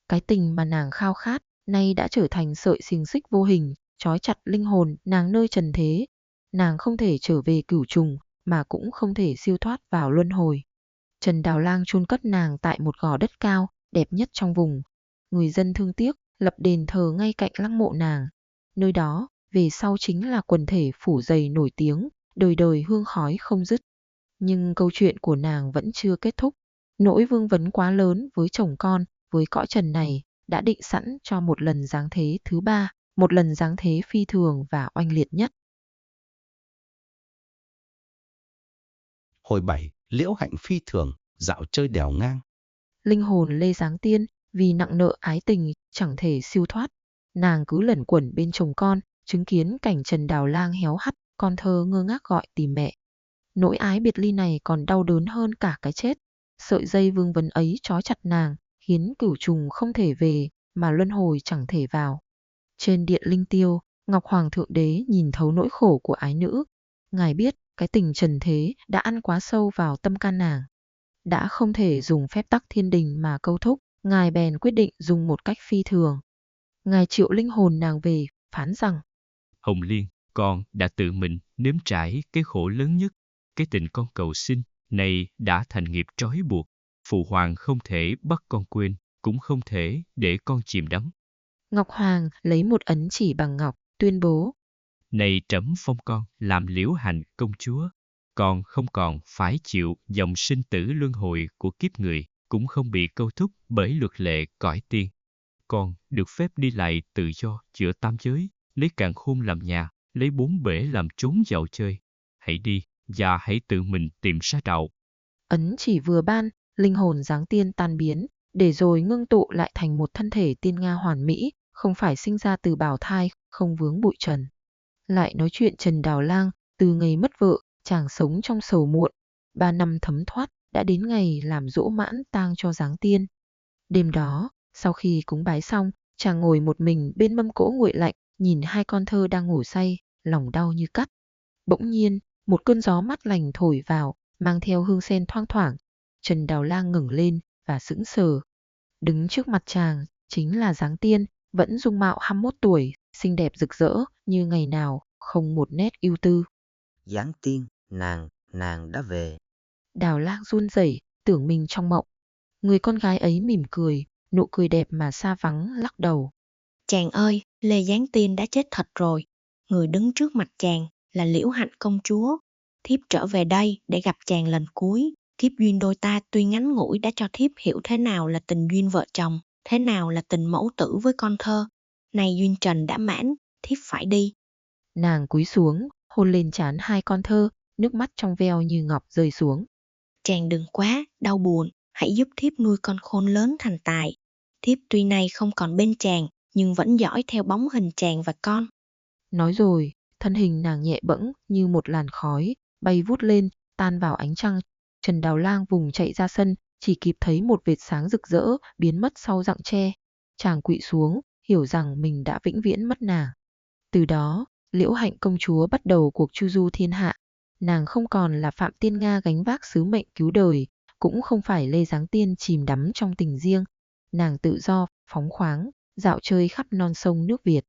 Cái tình mà nàng khao khát, nay đã trở thành sợi xiềng xích vô hình, trói chặt linh hồn nàng nơi trần thế. Nàng không thể trở về cửu trùng, mà cũng không thể siêu thoát vào luân hồi. Trần Đào Lang chôn cất nàng tại một gò đất cao, đẹp nhất trong vùng. Người dân thương tiếc, lập đền thờ ngay cạnh lăng mộ nàng. Nơi đó, về sau chính là quần thể phủ dày nổi tiếng, đời đời hương khói không dứt. Nhưng câu chuyện của nàng vẫn chưa kết thúc. Nỗi vương vấn quá lớn với chồng con, với cõi trần này, đã định sẵn cho một lần giáng thế thứ ba, một lần giáng thế phi thường và oanh liệt nhất. Hồi 7, Liễu Hạnh phi thường, dạo chơi đèo ngang. Linh hồn Lê Giáng tiên, vì nặng nợ ái tình, chẳng thể siêu thoát. Nàng cứ lẩn quẩn bên chồng con, chứng kiến cảnh Trần Đào Lang héo hắt, con thơ ngơ ngác gọi tìm mẹ. Nỗi ái biệt ly này còn đau đớn hơn cả cái chết. Sợi dây vương vấn ấy trói chặt nàng, khiến cửu trùng không thể về, mà luân hồi chẳng thể vào. Trên điện linh tiêu, Ngọc Hoàng Thượng Đế nhìn thấu nỗi khổ của ái nữ. Ngài biết cái tình trần thế đã ăn quá sâu vào tâm can nàng. Đã không thể dùng phép tắc thiên đình mà câu thúc, Ngài bèn quyết định dùng một cách phi thường. Ngài triệu linh hồn nàng về, phán rằng: Hồng Liên, con đã tự mình nếm trải cái khổ lớn nhất. Cái tình con cầu xin này đã thành nghiệp trói buộc. Phụ hoàng không thể bắt con quên, cũng không thể để con chìm đắm. Ngọc Hoàng lấy một ấn chỉ bằng ngọc, tuyên bố: Này trẫm phong con làm Liễu Hạnh công chúa. Con không còn phải chịu dòng sinh tử luân hồi của kiếp người, cũng không bị câu thúc bởi luật lệ cõi tiên. Con được phép đi lại tự do giữa tam giới, lấy càn khôn làm nhà, lấy bốn bể làm chốn dạo chơi. Hãy đi, và hãy tự mình tìm ra đạo. Ấn chỉ vừa ban, linh hồn Giáng tiên tan biến, để rồi ngưng tụ lại thành một thân thể tiên nga hoàn mỹ, không phải sinh ra từ bào thai, không vướng bụi trần. Lại nói chuyện Trần Đào Lang, từ ngày mất vợ, chàng sống trong sầu muộn. 3 năm thấm thoát, đã đến ngày làm dỗ mãn tang cho Giáng tiên. Đêm đó, sau khi cúng bái xong, chàng ngồi một mình bên mâm cỗ nguội lạnh, nhìn hai con thơ đang ngủ say, lòng đau như cắt. Bỗng nhiên, một cơn gió mát lành thổi vào, mang theo hương sen thoang thoảng. Trần Đào Lang ngẩng lên và sững sờ. Đứng trước mặt chàng chính là Giáng tiên, vẫn dung mạo 21 tuổi, xinh đẹp rực rỡ như ngày nào, không một nét ưu tư. Giáng tiên, nàng đã về. Đào Lang run rẩy, tưởng mình trong mộng. Người con gái ấy mỉm cười, nụ cười đẹp mà xa vắng, lắc đầu. Chàng ơi, Lê Giáng tiên đã chết thật rồi. Người đứng trước mặt chàng là Liễu Hạnh công chúa. Thiếp trở về đây để gặp chàng lần cuối. Kiếp duyên đôi ta tuy ngắn ngủi đã cho thiếp hiểu thế nào là tình duyên vợ chồng. thế nào là tình mẫu tử với con thơ. Này duyên trần đã mãn, thiếp phải đi. Nàng cúi xuống, hôn lên trán hai con thơ, nước mắt trong veo như ngọc rơi xuống. Chàng đừng quá, đau buồn, hãy giúp thiếp nuôi con khôn lớn thành tài. Thiếp tuy nay không còn bên chàng, nhưng vẫn dõi theo bóng hình chàng và con. Nói rồi, thân hình nàng nhẹ bẫng như một làn khói, bay vút lên, tan vào ánh trăng. Trần Đào Lang vùng chạy ra sân, chỉ kịp thấy một vệt sáng rực rỡ biến mất sau rặng tre. Chàng quỵ xuống, hiểu rằng mình đã vĩnh viễn mất nàng. Từ đó, Liễu Hạnh công chúa bắt đầu cuộc chu du thiên hạ. Nàng không còn là Phạm Tiên Nga gánh vác sứ mệnh cứu đời, cũng không phải Lê Giáng Tiên chìm đắm trong tình riêng. Nàng tự do, phóng khoáng, dạo chơi khắp non sông nước Việt.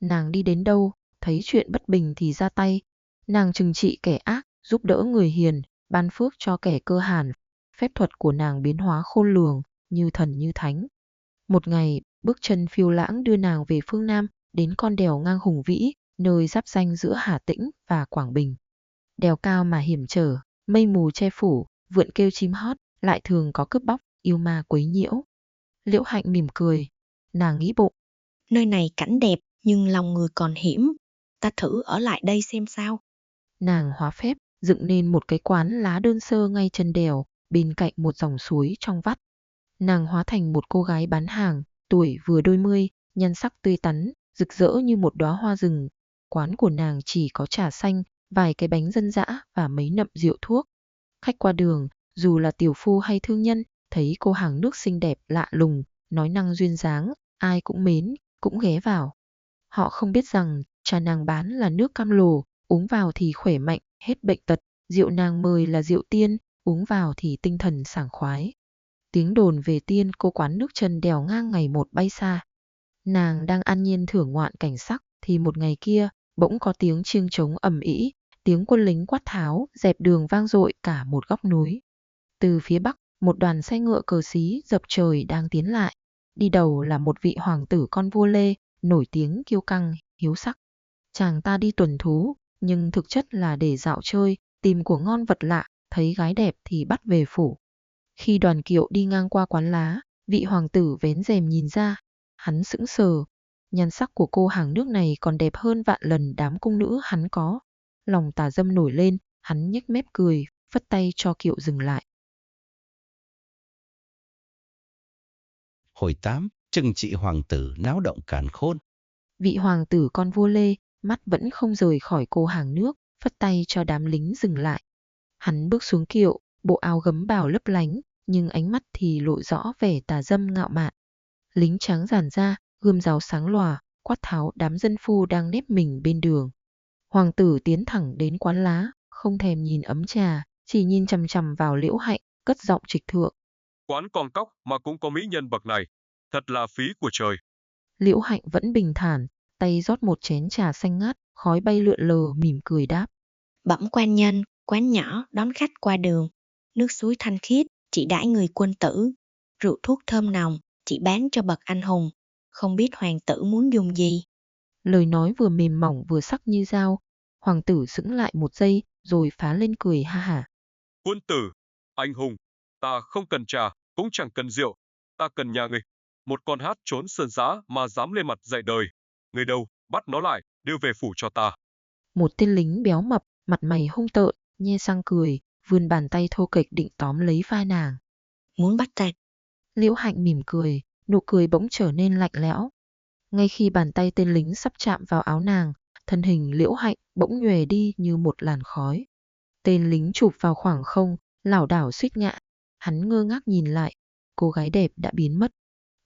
Nàng đi đến đâu, thấy chuyện bất bình thì ra tay. Nàng trừng trị kẻ ác, giúp đỡ người hiền, ban phước cho kẻ cơ hàn. Phép thuật của nàng biến hóa khôn lường, như thần như thánh. Một ngày, bước chân phiêu lãng đưa nàng về phương Nam, đến con đèo ngang hùng vĩ, nơi giáp ranh giữa Hà Tĩnh và Quảng Bình. Đèo cao mà hiểm trở, mây mù che phủ, vượn kêu chim hót, lại thường có cướp bóc, yêu ma quấy nhiễu. Liễu Hạnh mỉm cười, nàng nghĩ bụng. Nơi này cảnh đẹp, nhưng lòng người còn hiểm. Ta thử ở lại đây xem sao. Nàng hóa phép, dựng nên một cái quán lá đơn sơ ngay chân đèo, bên cạnh một dòng suối trong vắt. Nàng hóa thành một cô gái bán hàng, tuổi vừa đôi mươi, nhan sắc tươi tắn, rực rỡ như một đóa hoa rừng. Quán của nàng chỉ có trà xanh, vài cái bánh dân dã và mấy nậm rượu thuốc. Khách qua đường, dù là tiểu phu hay thương nhân, thấy cô hàng nước xinh đẹp lạ lùng, nói năng duyên dáng, ai cũng mến, cũng ghé vào. Họ không biết rằng trà nàng bán là nước cam lồ, uống vào thì khỏe mạnh, hết bệnh tật, rượu nàng mời là rượu tiên, uống vào thì tinh thần sảng khoái. Tiếng đồn về tiên cô quán nước chân đèo ngang ngày một bay xa. Nàng đang an nhiên thưởng ngoạn cảnh sắc thì một ngày kia, bỗng có tiếng chiêng trống ầm ĩ, tiếng quân lính quát tháo, dẹp đường vang dội cả một góc núi. Từ phía bắc, một đoàn xe ngựa cờ xí dập trời đang tiến lại. Đi đầu là một vị hoàng tử con vua Lê, nổi tiếng kiêu căng, hiếu sắc. Chàng ta đi tuần thú, nhưng thực chất là để dạo chơi, tìm của ngon vật lạ, thấy gái đẹp thì bắt về phủ. Khi đoàn kiệu đi ngang qua quán lá, vị hoàng tử vén rèm nhìn ra, hắn sững sờ. Nhan sắc của cô hàng nước này còn đẹp hơn vạn lần đám cung nữ hắn có. Lòng tà dâm nổi lên, hắn nhếch mép cười, phất tay cho kiệu dừng lại. Hồi 8, trừng trị hoàng tử náo động càn khôn. Vị hoàng tử con vua Lê, mắt vẫn không rời khỏi cô hàng nước, phất tay cho đám lính dừng lại. Hắn bước xuống kiệu, bộ áo gấm bào lấp lánh, nhưng ánh mắt thì lộ rõ vẻ tà dâm ngạo mạn. Lính trắng giản ra, gươm giáo sáng lòa, quát tháo đám dân phu đang nép mình bên đường. Hoàng tử tiến thẳng đến quán lá, không thèm nhìn ấm trà, chỉ nhìn chằm chằm vào Liễu Hạnh, cất giọng trịch thượng. Quán con cóc mà cũng có mỹ nhân bậc này, thật là phí của trời. Liễu Hạnh vẫn bình thản, tay rót một chén trà xanh ngát, khói bay lượn lờ, mỉm cười đáp. Bẩm quan nhân, quán nhỏ đón khách qua đường. Nước suối thanh khiết, chỉ đãi người quân tử. Rượu thuốc thơm nồng, chỉ bán cho bậc anh hùng. Không biết hoàng tử muốn dùng gì. Lời nói vừa mềm mỏng vừa sắc như dao. Hoàng tử sững lại một giây, rồi phá lên cười ha hả. Quân tử, anh hùng, ta không cần trà, cũng chẳng cần rượu. Ta cần nhà ngươi. Một con hát trốn sơn giã mà dám lên mặt dạy đời. Người đâu, bắt nó lại, đưa về phủ cho ta. Một tên lính béo mập, mặt mày hung tợn, nhe răng cười, vươn bàn tay thô kệch định tóm lấy vai nàng. Muốn bắt ta? Liễu Hạnh mỉm cười, nụ cười bỗng trở nên lạnh lẽo. Ngay khi bàn tay tên lính sắp chạm vào áo nàng, thân hình Liễu Hạnh bỗng nhòe đi như một làn khói. Tên lính chụp vào khoảng không, lảo đảo suýt ngã. Hắn ngơ ngác nhìn lại, cô gái đẹp đã biến mất.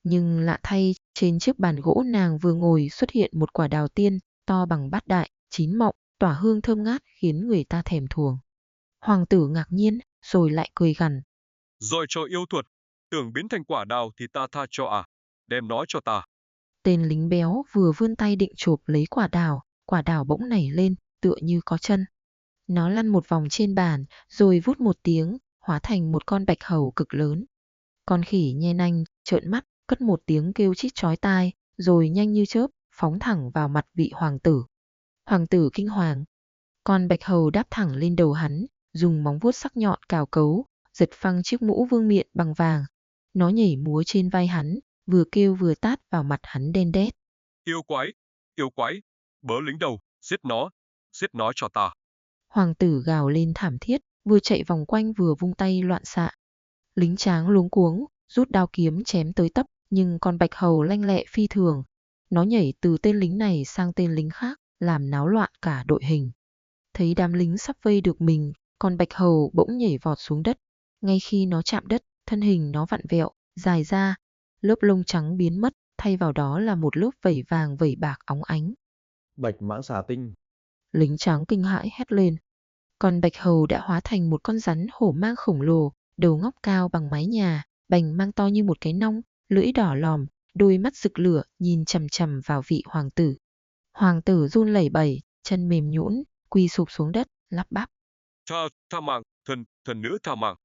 Nhưng lạ thay, trên chiếc bàn gỗ nàng vừa ngồi xuất hiện một quả đào tiên, to bằng bát đại, chín mọng, tỏa hương thơm ngát khiến người ta thèm thuồng. Hoàng tử ngạc nhiên, rồi lại cười gằn. Rồi cho yêu thuật, tưởng biến thành quả đào thì ta tha cho à, đem nó cho ta. Tên lính béo vừa vươn tay định chộp lấy quả đào bỗng nảy lên, tựa như có chân. Nó lăn một vòng trên bàn, rồi vút một tiếng, hóa thành một con bạch hầu cực lớn. Con khỉ nhe nanh, trợn mắt, cất một tiếng kêu chít chói tai, rồi nhanh như chớp, phóng thẳng vào mặt vị hoàng tử. Hoàng tử kinh hoàng. Con bạch hầu đáp thẳng lên đầu hắn, dùng móng vuốt sắc nhọn cào cấu, giật phăng chiếc mũ vương miện bằng vàng. Nó nhảy múa trên vai hắn, vừa kêu vừa tát vào mặt hắn đen đét. Yêu quái, bớ lính đầu, giết nó cho ta. Hoàng tử gào lên thảm thiết, vừa chạy vòng quanh vừa vung tay loạn xạ. Lính tráng luống cuống, rút đao kiếm chém tới tấp, nhưng con bạch hầu lanh lẹ phi thường. Nó nhảy từ tên lính này sang tên lính khác, làm náo loạn cả đội hình. Thấy đám lính sắp vây được mình, con bạch hầu bỗng nhảy vọt xuống đất. Ngay khi nó chạm đất, thân hình nó vặn vẹo, dài ra, lớp lông trắng biến mất, thay vào đó là một lớp vảy vàng vảy bạc óng ánh. Bạch mãng xà tinh. Lính tráng kinh hãi hét lên. Con bạch hầu đã hóa thành một con rắn hổ mang khổng lồ, đầu ngóc cao bằng mái nhà, bành mang to như một cái nong, lưỡi đỏ lòm, đôi mắt rực lửa nhìn chằm chằm vào vị hoàng tử. Hoàng tử run lẩy bẩy, chân mềm nhũn, quỳ sụp xuống đất, lắp bắp. Tha mạng, thần nữ tha mạng.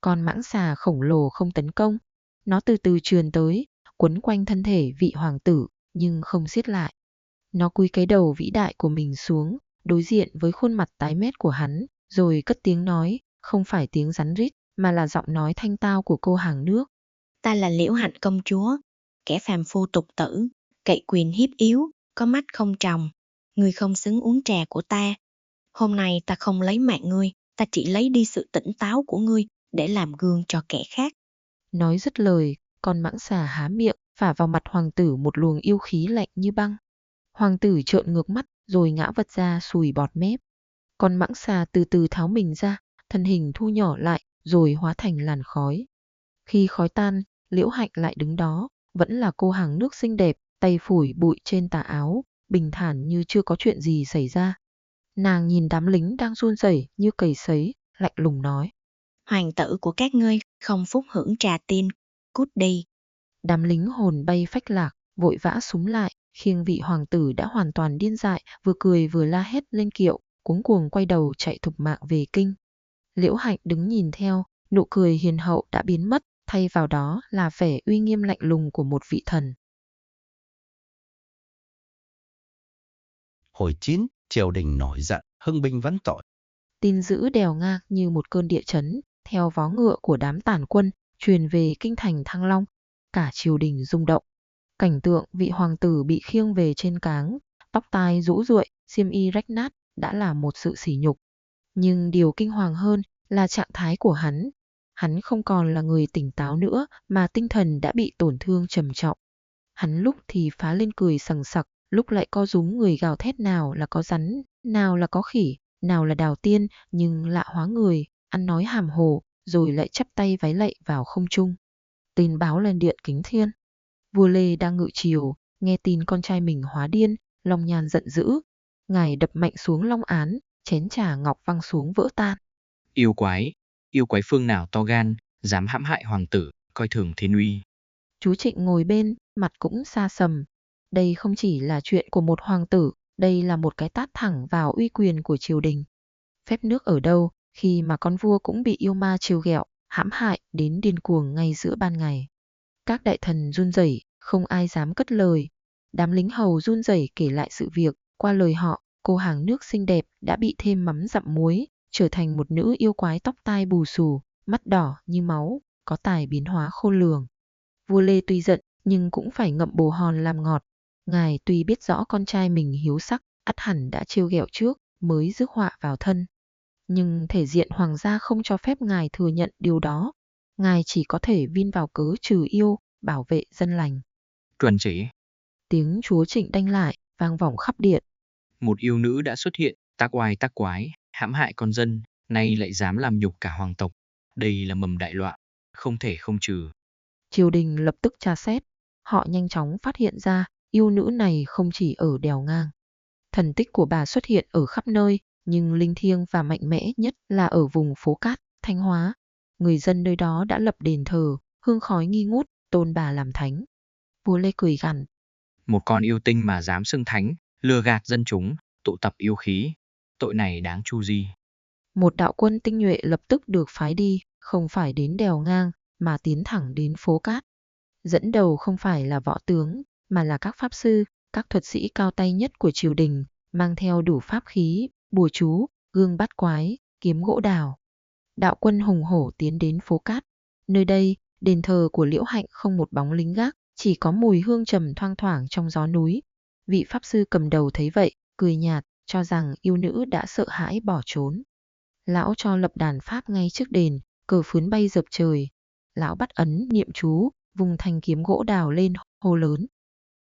Con mãng xà khổng lồ không tấn công, nó từ từ trườn tới, quấn quanh thân thể vị hoàng tử, nhưng không siết lại. Nó cúi cái đầu vĩ đại của mình xuống, đối diện với khuôn mặt tái mét của hắn, rồi cất tiếng nói, không phải tiếng rắn rít, mà là giọng nói thanh tao của cô hàng nước. Ta là Liễu Hạnh công chúa, kẻ phàm phu tục tử, cậy quyền hiếp yếu, có mắt không tròng. Ngươi không xứng uống trà của ta. Hôm nay ta không lấy mạng ngươi, ta chỉ lấy đi sự tỉnh táo của ngươi để làm gương cho kẻ khác. Nói dứt lời, con mãng xà há miệng, phả vào mặt hoàng tử một luồng yêu khí lạnh như băng. Hoàng tử trợn ngược mắt, rồi ngã vật ra sùi bọt mép. Con mãng xà từ từ tháo mình ra, thân hình thu nhỏ lại, rồi hóa thành làn khói. Khi khói tan, Liễu Hạnh lại đứng đó, vẫn là cô hàng nước xinh đẹp, tay phủi bụi trên tà áo, bình thản như chưa có chuyện gì xảy ra. Nàng nhìn đám lính đang run rẩy như cầy sấy, lạnh lùng nói. Hoàng tử của các ngươi không phúc hưởng trà tiên, cút đi. Đám lính hồn bay phách lạc, vội vã súng lại, khiêng vị hoàng tử đã hoàn toàn điên dại, vừa cười vừa la hét lên kiệu, cuống cuồng quay đầu chạy thục mạng về kinh. Liễu Hạnh đứng nhìn theo, nụ cười hiền hậu đã biến mất, thay vào đó là vẻ uy nghiêm lạnh lùng của một vị thần. Hồi 9, triều đình nổi giận, hưng binh vấn tội. Tin dữ đèo ngang như một cơn địa chấn, theo vó ngựa của đám tản quân, truyền về kinh thành Thăng Long. Cả triều đình rung động. Cảnh tượng vị hoàng tử bị khiêng về trên cáng, tóc tai rũ rượi, xiêm y rách nát đã là một sự sỉ nhục. Nhưng điều kinh hoàng hơn là trạng thái của hắn. Hắn không còn là người tỉnh táo nữa mà tinh thần đã bị tổn thương trầm trọng. Hắn lúc thì phá lên cười sằng sặc, lúc lại co rúm người gào thét nào là có rắn, nào là có khỉ, nào là đào tiên, nhưng lạ hóa người, ăn nói hàm hồ, rồi lại chắp tay vái lạy vào không trung. Tin báo lên điện Kính Thiên. Vua Lê đang ngự triều, nghe tin con trai mình hóa điên, Long Nhan giận dữ. Ngài đập mạnh xuống long án, chén trà ngọc văng xuống vỡ tan. Yêu quái phương nào to gan, dám hãm hại hoàng tử, coi thường thiên uy. Chú Trịnh ngồi bên, mặt cũng xa sầm. Đây không chỉ là chuyện của một hoàng tử, đây là một cái tát thẳng vào uy quyền của triều đình. Phép nước ở đâu khi mà con vua cũng bị yêu ma trêu ghẹo, hãm hại đến điên cuồng ngay giữa ban ngày. Các đại thần run rẩy, không ai dám cất lời. Đám lính hầu run rẩy kể lại sự việc, qua lời họ, cô hàng nước xinh đẹp đã bị thêm mắm dặm muối, trở thành một nữ yêu quái tóc tai bù xù, mắt đỏ như máu, có tài biến hóa khôn lường. Vua Lê tuy giận nhưng cũng phải ngậm bồ hòn làm ngọt. Ngài tuy biết rõ con trai mình hiếu sắc, ắt hẳn đã trêu ghẹo trước mới rước họa vào thân. Nhưng thể diện hoàng gia không cho phép ngài thừa nhận điều đó. Ngài chỉ có thể vin vào cớ trừ yêu, bảo vệ dân lành. Chuẩn chỉ. Tiếng chúa Trịnh đanh lại, vang vọng khắp điện. Một yêu nữ đã xuất hiện, tác oai tác quái, hãm hại con dân, nay lại dám làm nhục cả hoàng tộc. Đây là mầm đại loạn, không thể không trừ. Triều đình lập tức tra xét. Họ nhanh chóng phát hiện ra yêu nữ này không chỉ ở đèo ngang. Thần tích của bà xuất hiện ở khắp nơi, nhưng linh thiêng và mạnh mẽ nhất là ở vùng Phố Cát, Thanh Hóa. Người dân nơi đó đã lập đền thờ, hương khói nghi ngút, tôn bà làm thánh. Vua Lê cười gằn. Một con yêu tinh mà dám xưng thánh, lừa gạt dân chúng, tụ tập yêu khí. Tội này đáng chu di. Một đạo quân tinh nhuệ lập tức được phái đi, không phải đến đèo ngang, mà tiến thẳng đến Phố Cát. Dẫn đầu không phải là võ tướng, mà là các pháp sư, các thuật sĩ cao tay nhất của triều đình, mang theo đủ pháp khí, bùa chú, gương bát quái, kiếm gỗ đào. Đạo quân hùng hổ tiến đến Phố Cát. Nơi đây, đền thờ của Liễu Hạnh không một bóng lính gác, chỉ có mùi hương trầm thoang thoảng trong gió núi. Vị pháp sư cầm đầu thấy vậy, cười nhạt, cho rằng yêu nữ đã sợ hãi bỏ trốn. Lão cho lập đàn pháp ngay trước đền, cờ phướn bay dập trời. Lão bắt ấn niệm chú, vùng thanh kiếm gỗ đào lên, hô lớn.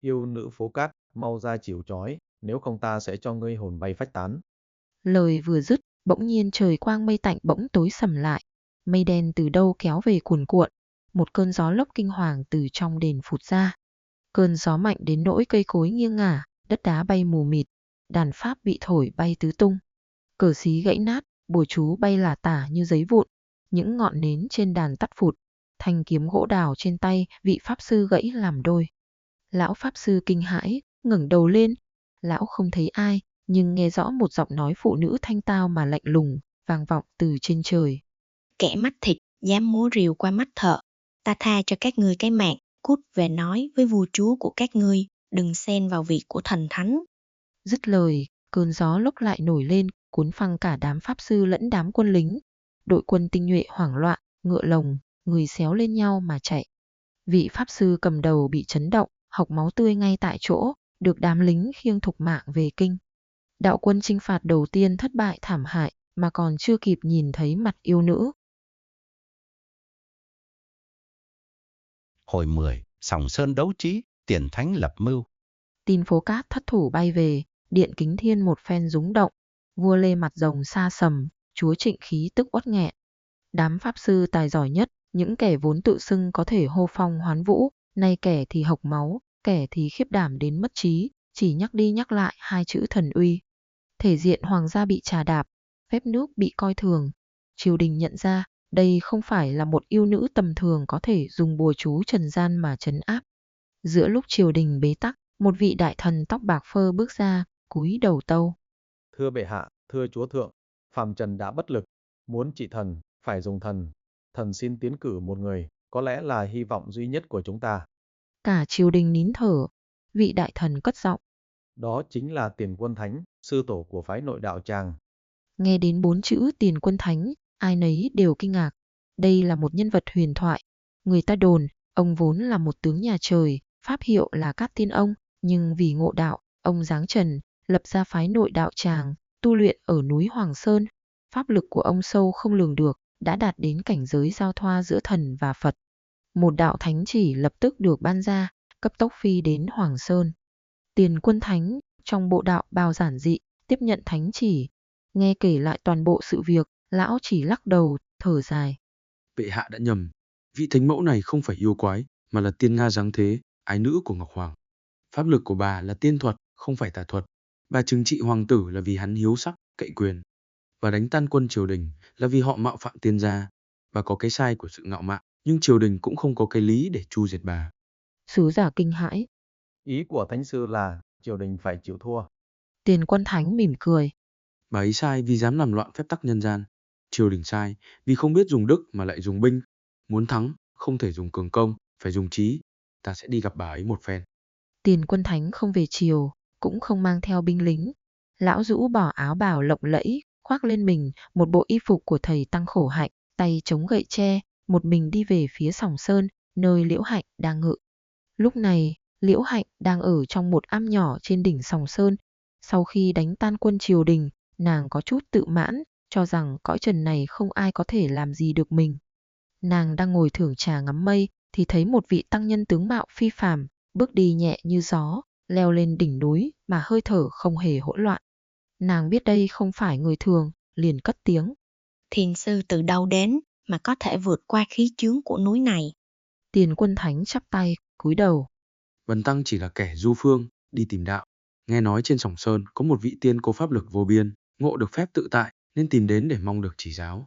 Yêu nữ phố cát, mau ra chịu trói, nếu không ta sẽ cho ngươi hồn bay phách tán. Lời vừa dứt, bỗng nhiên trời quang mây tạnh bỗng tối sầm lại. Mây đen từ đâu kéo về cuồn cuộn. Một cơn gió lốc kinh hoàng từ trong đền phụt ra. Cơn gió mạnh đến nỗi cây cối nghiêng ngả, đất đá bay mù mịt, đàn pháp bị thổi bay tứ tung. Cờ xí gãy nát, bùa chú bay lả tả như giấy vụn, những ngọn nến trên đàn tắt phụt, thanh kiếm gỗ đào trên tay vị pháp sư gãy làm đôi. Lão pháp sư kinh hãi, ngẩng đầu lên, lão không thấy ai, nhưng nghe rõ một giọng nói phụ nữ thanh tao mà lạnh lùng, vang vọng từ trên trời. Kẻ mắt thịt, dám múa rìu qua mắt thợ. Ta tha cho các ngươi cái mạng, cút về nói với vua chúa của các ngươi, đừng xen vào việc của thần thánh. Dứt lời, cơn gió lốc lại nổi lên, cuốn phăng cả đám pháp sư lẫn đám quân lính. Đội quân tinh nhuệ hoảng loạn, ngựa lồng, người xéo lên nhau mà chạy. Vị pháp sư cầm đầu bị chấn động, hộc máu tươi ngay tại chỗ, được đám lính khiêng thục mạng về kinh. Đạo quân chinh phạt đầu tiên thất bại thảm hại, mà còn chưa kịp nhìn thấy mặt yêu nữ. Hồi 10, Sòng Sơn đấu trí, Tiền Thánh lập mưu. Tin phố cát thất thủ bay về, điện Kính Thiên một phen rúng động. Vua Lê mặt rồng xa sầm, chúa Trịnh khí tức uất nghẹn. Đám pháp sư tài giỏi nhất, những kẻ vốn tự xưng có thể hô phong hoán vũ, nay kẻ thì hộc máu, kẻ thì khiếp đảm đến mất trí, chỉ nhắc đi nhắc lại hai chữ thần uy. Thể diện hoàng gia bị trà đạp, phép nước bị coi thường. Triều đình nhận ra, đây không phải là một yêu nữ tầm thường có thể dùng bùa chú trần gian mà trấn áp. Giữa lúc triều đình bế tắc, một vị đại thần tóc bạc phơ bước ra, cúi đầu tâu. Thưa bệ hạ, thưa chúa thượng, phàm trần đã bất lực, muốn trị thần, phải dùng thần. Thần xin tiến cử một người, có lẽ là hy vọng duy nhất của chúng ta. Cả triều đình nín thở, vị đại thần cất giọng. Đó chính là Tiền Quân Thánh, sư tổ của phái nội đạo Tràng. Nghe đến 4 chữ Tiền Quân Thánh, ai nấy đều kinh ngạc. Đây là một nhân vật huyền thoại. Người ta đồn, ông vốn là một tướng nhà trời, pháp hiệu là Cát Tiên Ông, nhưng vì ngộ đạo, ông giáng trần, lập ra phái nội đạo Tràng, tu luyện ở núi Hoàng Sơn. Pháp lực của ông sâu không lường được, đã đạt đến cảnh giới giao thoa giữa thần và Phật. Một đạo thánh chỉ lập tức được ban ra, cấp tốc phi đến Hoàng Sơn. Tiền Quân Thánh, trong bộ đạo bào giản dị, tiếp nhận thánh chỉ. Nghe kể lại toàn bộ sự việc, lão chỉ lắc đầu, thở dài. Bệ hạ đã nhầm, vị thánh mẫu này không phải yêu quái, mà là tiên Nga giáng thế, ái nữ của Ngọc Hoàng. Pháp lực của bà là tiên thuật, không phải tà thuật. Bà trừng trị hoàng tử là vì hắn hiếu sắc, cậy quyền. Và đánh tan quân triều đình là vì họ mạo phạm tiên gia. Bà có cái sai của sự ngạo mạn, nhưng triều đình cũng không có cái lý để tru diệt bà. Sứ giả kinh hãi. Ý của thánh sư là, triều đình phải chịu thua. Tiền Quân Thánh mỉm cười. Bà ấy sai vì dám làm loạn phép tắc nhân gian. Triều đình sai vì không biết dùng đức mà lại dùng binh. Muốn thắng, không thể dùng cường công, phải dùng trí. Ta sẽ đi gặp bà ấy một phen. Tiền Quân Thánh không về triều, cũng không mang theo binh lính. Lão rũ bỏ áo bào lộng lẫy, khoác lên mình một bộ y phục của thầy Tăng Khổ Hạnh, tay chống gậy tre, một mình đi về phía Sòng Sơn, nơi Liễu Hạnh đang ngự. Lúc này, Liễu Hạnh đang ở trong một am nhỏ trên đỉnh Sòng Sơn. Sau khi đánh tan quân triều đình, nàng có chút tự mãn, cho rằng cõi trần này không ai có thể làm gì được mình. Nàng đang ngồi thưởng trà ngắm mây, thì thấy một vị tăng nhân tướng mạo phi phàm, bước đi nhẹ như gió, leo lên đỉnh núi mà hơi thở không hề hỗn loạn. Nàng biết đây không phải người thường, liền cất tiếng. Thiền sư từ đâu đến mà có thể vượt qua khí chướng của núi này? Tiền Quân Thánh chắp tay, cúi đầu. Bần tăng chỉ là kẻ du phương, đi tìm đạo. Nghe nói trên Sòng Sơn có một vị tiên có pháp lực vô biên, ngộ được phép tự tại, nên tìm đến để mong được chỉ giáo.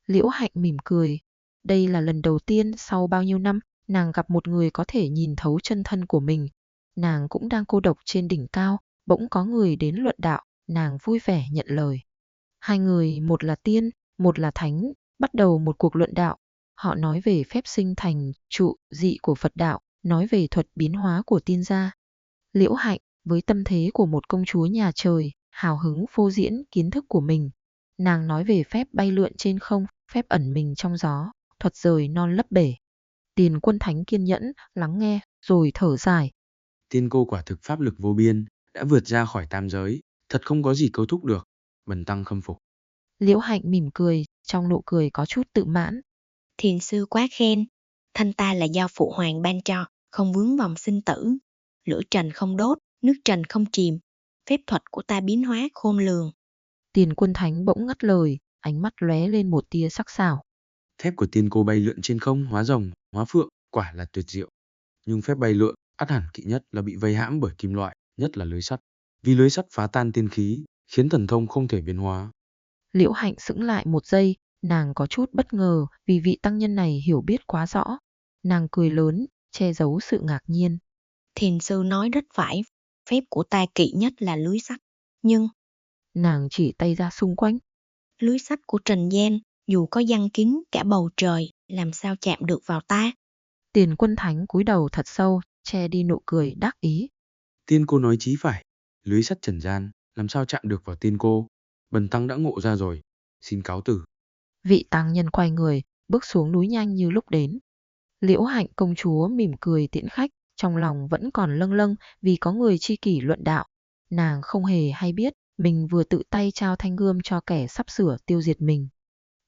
Liễu Hạnh mỉm cười. Đây là lần đầu tiên sau bao nhiêu năm, nàng gặp một người có thể nhìn thấu chân thân của mình. Nàng cũng đang cô độc trên đỉnh cao, bỗng có người đến luận đạo, nàng vui vẻ nhận lời. Hai người, một là tiên, một là thánh, bắt đầu một cuộc luận đạo. Họ nói về phép sinh thành, trụ, dị của Phật đạo, nói về thuật biến hóa của tiên gia. Liễu Hạnh, với tâm thế của một công chúa nhà trời, hào hứng phô diễn kiến thức của mình. Nàng nói về phép bay lượn trên không, phép ẩn mình trong gió, thuật rời non lấp bể. Tiền Quân Thánh kiên nhẫn, lắng nghe, rồi thở dài. Tiên cô quả thực pháp lực vô biên, đã vượt ra khỏi tam giới, thật không có gì câu thúc được. Bần tăng khâm phục. Liễu Hạnh mỉm cười, trong nụ cười có chút tự mãn. Thiền sư quá khen, thanh ta là do phụ hoàng ban cho, không vướng vòng sinh tử. Lửa trần không đốt, nước trần không chìm, phép thuật của ta biến hóa khôn lường. Tiền Quân Thánh bỗng ngắt lời, ánh mắt lóe lên một tia sắc sảo. Thép của tiên cô bay lượn trên không, hóa rồng, hóa phượng, quả là tuyệt diệu. Nhưng phép bay lượn, ắt hẳn kỵ nhất là bị vây hãm bởi kim loại, nhất là lưới sắt. Vì lưới sắt phá tan tiên khí, khiến thần thông không thể biến hóa. Liễu Hạnh sững lại một giây, nàng có chút bất ngờ vì vị tăng nhân này hiểu biết quá rõ. Nàng cười lớn, che giấu sự ngạc nhiên. Thiền sư nói rất phải, phép của ta kỵ nhất là lưới sắt. Nhưng Nàng chỉ tay ra xung quanh. lưới sắt của Trần gian, dù có giăng kín cả bầu trời, làm sao chạm được vào ta? Tiền Quân Thánh cúi đầu thật sâu, che đi nụ cười đắc ý. Tiên cô nói chí phải, lưới sắt trần gian, làm sao chạm được vào tiên cô. Bần tăng đã ngộ ra rồi, xin cáo từ. Vị tăng nhân quay người, bước xuống núi nhanh như lúc đến. Liễu Hạnh công chúa mỉm cười tiễn khách, trong lòng vẫn còn lâng lâng vì có người tri kỷ luận đạo. Nàng không hề hay biết mình vừa tự tay trao thanh gươm cho kẻ sắp sửa tiêu diệt mình.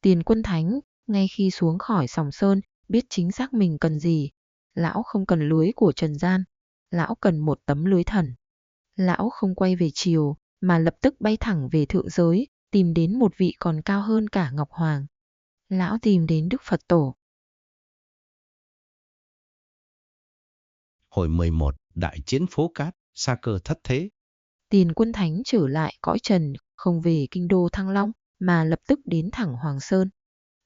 Tiền Quân Thánh, ngay khi xuống khỏi Sòng Sơn, biết chính xác mình cần gì. Lão không cần lưới của trần gian, lão cần một tấm lưới thần. Lão không quay về chiều, mà lập tức bay thẳng về thượng giới, tìm đến một vị còn cao hơn cả Ngọc Hoàng. Lão tìm đến Đức Phật Tổ. Hồi 11, đại chiến phố Cát, sa cơ thất thế. Tiền Quân Thánh trở lại cõi trần, không về kinh đô Thăng Long, mà lập tức đến thẳng Hoàng Sơn.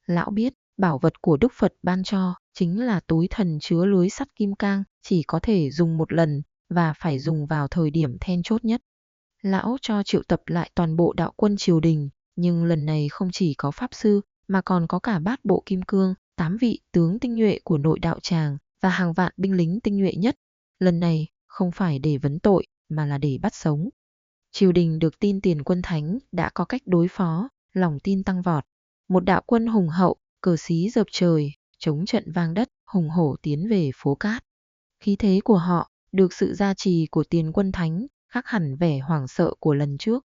Lão biết, bảo vật của Đức Phật ban cho chính là túi thần chứa lưới sắt kim cang, chỉ có thể dùng một lần và phải dùng vào thời điểm then chốt nhất. Lão cho triệu tập lại toàn bộ đạo quân triều đình, nhưng lần này không chỉ có pháp sư, mà còn có cả bát bộ kim cương, 8 vị tướng tinh nhuệ của nội đạo tràng và hàng vạn binh lính tinh nhuệ nhất. Lần này không phải để vấn tội, mà là để bắt sống. Triều đình được tin Tiền Quân Thánh đã có cách đối phó, lòng tin tăng vọt. Một đạo quân hùng hậu, cờ xí dợp trời, chống trận vang đất, hùng hổ tiến về phố Cát. Khí thế của họ được sự gia trì của Tiền Quân Thánh khác hẳn vẻ hoảng sợ của lần trước.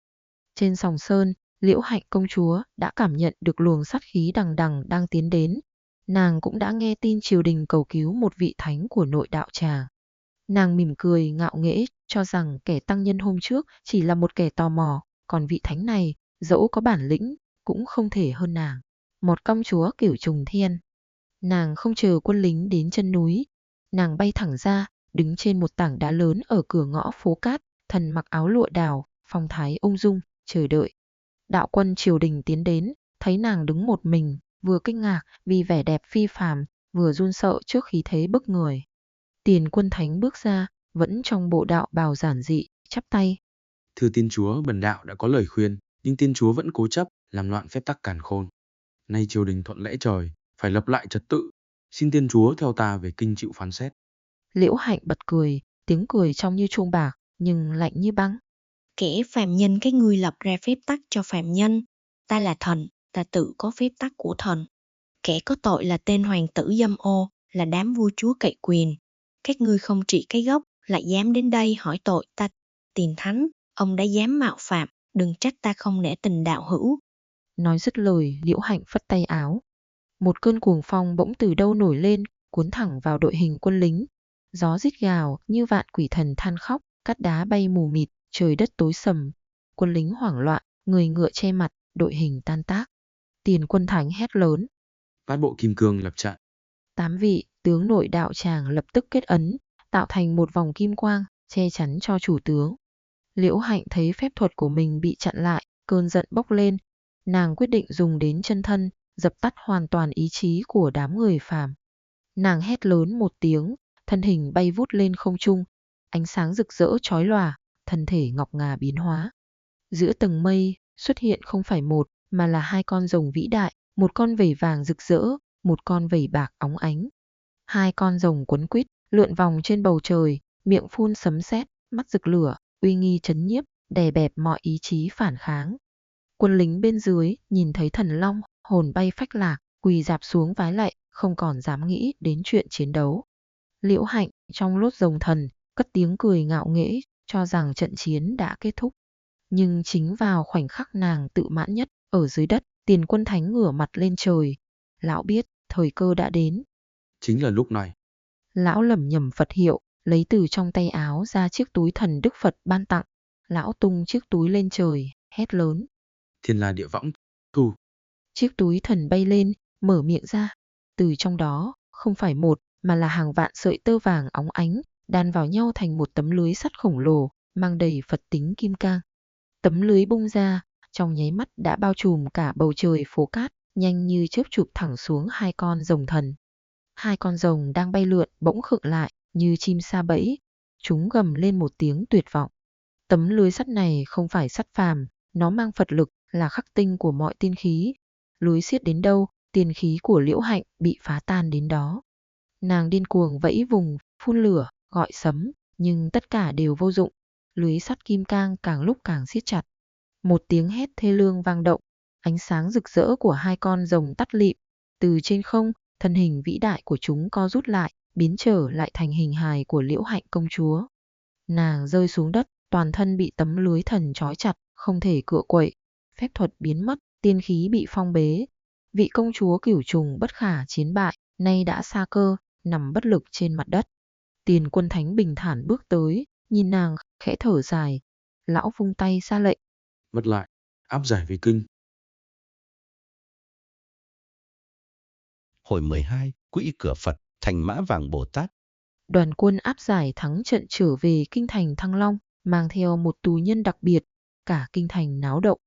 Trên Sòng Sơn, Liễu Hạnh công chúa đã cảm nhận được luồng sát khí đằng đằng đang tiến đến. Nàng cũng đã nghe tin triều đình cầu cứu một vị thánh của nội đạo tràng. Nàng mỉm cười ngạo nghễ, cho rằng kẻ tăng nhân hôm trước chỉ là một kẻ tò mò, còn vị thánh này, dẫu có bản lĩnh, cũng không thể hơn nàng. Một công chúa kiểu trùng thiên. Nàng không chờ quân lính đến chân núi. Nàng bay thẳng ra, đứng trên một tảng đá lớn ở cửa ngõ phố Cát, thần mặc áo lụa đào, phong thái ung dung, chờ đợi. Đạo quân triều đình tiến đến, thấy nàng đứng một mình, vừa kinh ngạc vì vẻ đẹp phi phàm, vừa run sợ trước khí thế bức người. Tiền Quân Thánh bước ra, vẫn trong bộ đạo bào giản dị, chắp tay. Thưa tiên chúa, bần đạo đã có lời khuyên, nhưng tiên chúa vẫn cố chấp, làm loạn phép tắc càn khôn. Nay triều đình thuận lẽ trời, phải lập lại trật tự. Xin tiên chúa theo ta về kinh chịu phán xét. Liễu Hạnh bật cười, tiếng cười trong như chuông bạc, nhưng lạnh như băng. Kẻ phàm nhân cái ngươi lập ra phép tắc cho phàm nhân. Ta là thần, ta tự có phép tắc của thần. Kẻ có tội là tên hoàng tử dâm ô, là đám vua chúa cậy quyền. Các ngươi không trị cái gốc, lại dám đến đây hỏi tội ta. Tiền thánh, ông đã dám mạo phạm, đừng trách ta không nể tình đạo hữu. Nói dứt lời, Liễu Hạnh phất tay áo. Một cơn cuồng phong bỗng từ đâu nổi lên, cuốn thẳng vào đội hình quân lính. Gió rít gào như vạn quỷ thần than khóc, cát đá bay mù mịt, trời đất tối sầm. Quân lính hoảng loạn, người ngựa che mặt, đội hình tan tác. Tiền Quân Thánh hét lớn. Bát bộ kim cương lập trận. 8 vị tướng nội đạo tràng lập tức kết ấn, tạo thành một vòng kim quang, che chắn cho chủ tướng. Liễu Hạnh thấy phép thuật của mình bị chặn lại, cơn giận bốc lên. Nàng quyết định dùng đến chân thân, dập tắt hoàn toàn ý chí của đám người phàm. Nàng hét lớn một tiếng, thân hình bay vút lên không trung, ánh sáng rực rỡ chói lòa, thân thể ngọc ngà biến hóa. Giữa tầng mây xuất hiện không phải một, mà là 2 con rồng vĩ đại, một con vảy vàng rực rỡ, một con vảy bạc óng ánh. 2 con rồng quấn quýt, lượn vòng trên bầu trời, miệng phun sấm sét, mắt rực lửa, uy nghi chấn nhiếp, đè bẹp mọi ý chí phản kháng. Quân lính bên dưới nhìn thấy thần long, hồn bay phách lạc, quỳ rạp xuống vái lạy, không còn dám nghĩ đến chuyện chiến đấu. Liễu Hạnh trong lốt rồng thần, cất tiếng cười ngạo nghễ, cho rằng trận chiến đã kết thúc. Nhưng chính vào khoảnh khắc nàng tự mãn nhất, ở dưới đất, Tiền Quân Thánh ngửa mặt lên trời. Lão biết, thời cơ đã đến. Chính là lúc này. Lão lẩm nhẩm Phật hiệu, lấy từ trong tay áo ra chiếc túi thần Đức Phật ban tặng. Lão tung chiếc túi lên trời, hét lớn. Thiên la địa võng, thu. Chiếc túi thần bay lên, mở miệng ra. Từ trong đó, không phải một, mà là hàng vạn sợi tơ vàng óng ánh, đan vào nhau thành một tấm lưới sắt khổng lồ, mang đầy Phật tính kim cang. Tấm lưới bung ra, trong nháy mắt đã bao trùm cả bầu trời phố cát, nhanh như chớp chụp thẳng xuống hai con rồng thần. Hai con rồng đang bay lượn bỗng khựng lại, như chim sa bẫy. Chúng gầm lên một tiếng tuyệt vọng. Tấm lưới sắt này không phải sắt phàm, nó mang Phật lực, là khắc tinh của mọi tiên khí. Lưới xiết đến đâu, tiên khí của Liễu Hạnh bị phá tan đến đó. Nàng điên cuồng vẫy vùng, phun lửa, gọi sấm, nhưng tất cả đều vô dụng. Lưới sắt kim cang càng lúc càng siết chặt. Một tiếng hét thê lương vang động, ánh sáng rực rỡ của hai con rồng tắt lịm. Từ trên không, thân hình vĩ đại của chúng co rút lại, biến trở lại thành hình hài của Liễu Hạnh công chúa. Nàng rơi xuống đất, toàn thân bị tấm lưới thần trói chặt, không thể cựa quậy. Phép thuật biến mất, tiên khí bị phong bế. Vị công chúa cửu trùng bất khả chiến bại, nay đã sa cơ, nằm bất lực trên mặt đất. Tiền Quân Thánh bình thản bước tới, nhìn nàng khẽ thở dài. Lão vung tay ra lệnh. Mất lại, áp giải về kinh. Hồi 12, Quỹ Cửa Phật, Thành Mã Vàng Bồ Tát. Đoàn quân áp giải thắng trận trở về kinh thành Thăng Long, mang theo một tù nhân đặc biệt. Cả kinh thành náo động.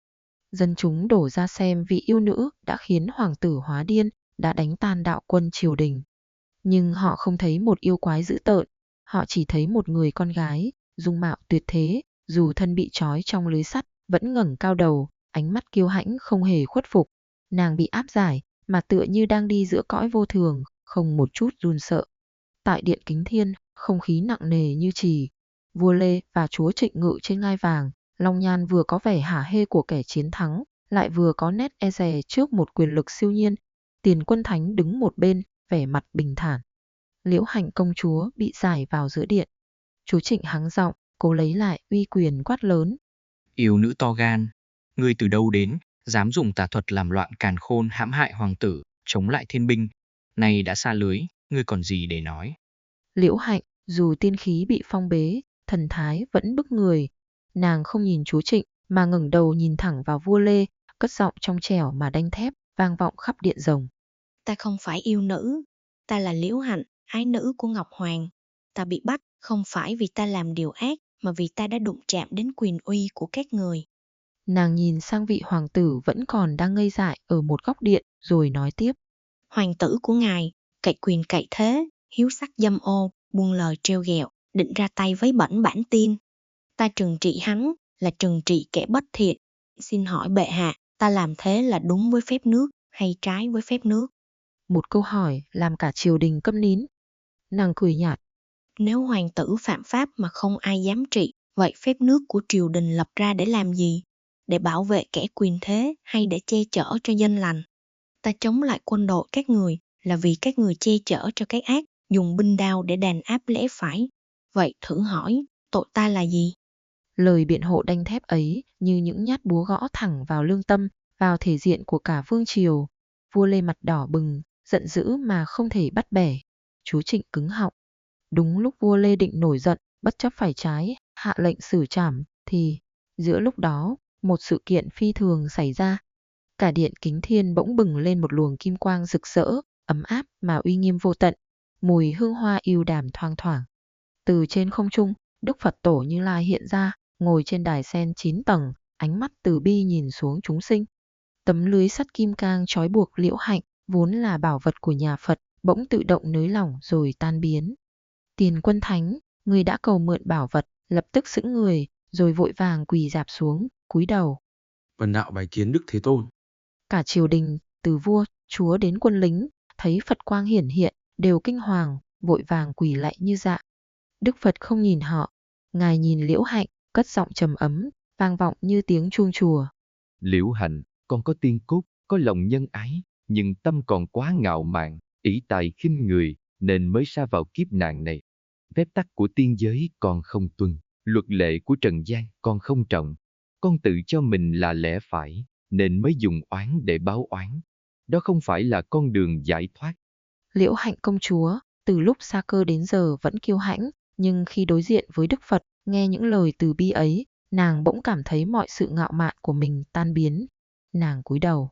Dân chúng đổ ra xem vị yêu nữ đã khiến hoàng tử hóa điên, đã đánh tan đạo quân triều đình. Nhưng họ không thấy một yêu quái dữ tợn, họ chỉ thấy một người con gái, dung mạo tuyệt thế, dù thân bị trói trong lưới sắt, vẫn ngẩng cao đầu, ánh mắt kiêu hãnh không hề khuất phục. Nàng bị áp giải, mà tựa như đang đi giữa cõi vô thường, không một chút run sợ. Tại điện Kính Thiên, không khí nặng nề như chì. Vua Lê và chúa Trịnh ngự trên ngai vàng, Long Nhan vừa có vẻ hả hê của kẻ chiến thắng, lại vừa có nét e dè trước một quyền lực siêu nhiên. Tiền Quân Thánh đứng một bên, vẻ mặt bình thản. Liễu Hạnh công chúa bị giải vào giữa điện. Chúa Trịnh hắng giọng, cố lấy lại uy quyền quát lớn. Yêu nữ to gan, ngươi từ đâu đến, dám dùng tà thuật làm loạn càn khôn hãm hại hoàng tử, chống lại thiên binh. Nay đã xa lưới, ngươi còn gì để nói. Liễu Hạnh, dù tiên khí bị phong bế, thần thái vẫn bức người. Nàng không nhìn chúa Trịnh, mà ngẩng đầu nhìn thẳng vào vua Lê, cất giọng trong trẻo mà đanh thép, vang vọng khắp điện rồng. Ta không phải yêu nữ, ta là Liễu Hạnh, ái nữ của Ngọc Hoàng. Ta bị bắt không phải vì ta làm điều ác, mà vì ta đã đụng chạm đến quyền uy của các người. Nàng nhìn sang vị hoàng tử vẫn còn đang ngây dại ở một góc điện, rồi nói tiếp. Hoàng tử của ngài, cậy quyền cậy thế, hiếu sắc dâm ô, buông lời trêu ghẹo, định ra tay với bẩn bản tiên. Ta trừng trị hắn, là trừng trị kẻ bất thiện. Xin hỏi bệ hạ, ta làm thế là đúng với phép nước, hay trái với phép nước? Một câu hỏi làm cả triều đình câm nín. Nàng cười nhạt. Nếu hoàng tử phạm pháp mà không ai dám trị, vậy phép nước của triều đình lập ra để làm gì? Để bảo vệ kẻ quyền thế hay để che chở cho dân lành? Ta chống lại quân đội các người là vì các người che chở cho cái ác, dùng binh đao để đàn áp lẽ phải. Vậy thử hỏi, tội ta là gì? Lời biện hộ đanh thép ấy như những nhát búa gõ thẳng vào lương tâm, vào thể diện của cả vương triều. Vua Lê mặt đỏ bừng, giận dữ mà không thể bắt bẻ. Chúa Trịnh cứng họng. Đúng lúc vua Lê định nổi giận, bất chấp phải trái, hạ lệnh xử trảm, thì giữa lúc đó, một sự kiện phi thường xảy ra. Cả điện Kính Thiên bỗng bừng lên một luồng kim quang rực rỡ, ấm áp mà uy nghiêm vô tận, mùi hương hoa yêu đàm thoang thoảng. Từ trên không trung, Đức Phật Tổ Như Lai hiện ra, ngồi trên đài sen 9 tầng, ánh mắt từ bi nhìn xuống chúng sinh. Tấm lưới sắt kim cang trói buộc Liễu Hạnh, vốn là bảo vật của nhà Phật, bỗng tự động nới lỏng rồi tan biến. Tiền Quân Thánh, người đã cầu mượn bảo vật, lập tức sững người, rồi vội vàng quỳ rạp xuống, cúi đầu. Bần đạo bái kiến Đức Thế Tôn. Cả triều đình, từ vua, chúa đến quân lính, thấy Phật quang hiển hiện, đều kinh hoàng, vội vàng quỳ lạy như dạ. Đức Phật không nhìn họ, ngài nhìn Liễu Hạnh, cất giọng trầm ấm, vang vọng như tiếng chuông chùa. Liễu Hạnh, con có tiên cốt, có lòng nhân ái, nhưng tâm còn quá ngạo mạn, ỷ tài khinh người, nên mới sa vào kiếp nạn này. Phép tắc của tiên giới con không tuân, luật lệ của trần gian con không trọng. Con tự cho mình là lẽ phải, nên mới dùng oán để báo oán. Đó không phải là con đường giải thoát. Liễu Hạnh công chúa, từ lúc xa cơ đến giờ vẫn kiêu hãnh, nhưng khi đối diện với Đức Phật, nghe những lời từ bi ấy, nàng bỗng cảm thấy mọi sự ngạo mạn của mình tan biến. Nàng cúi đầu.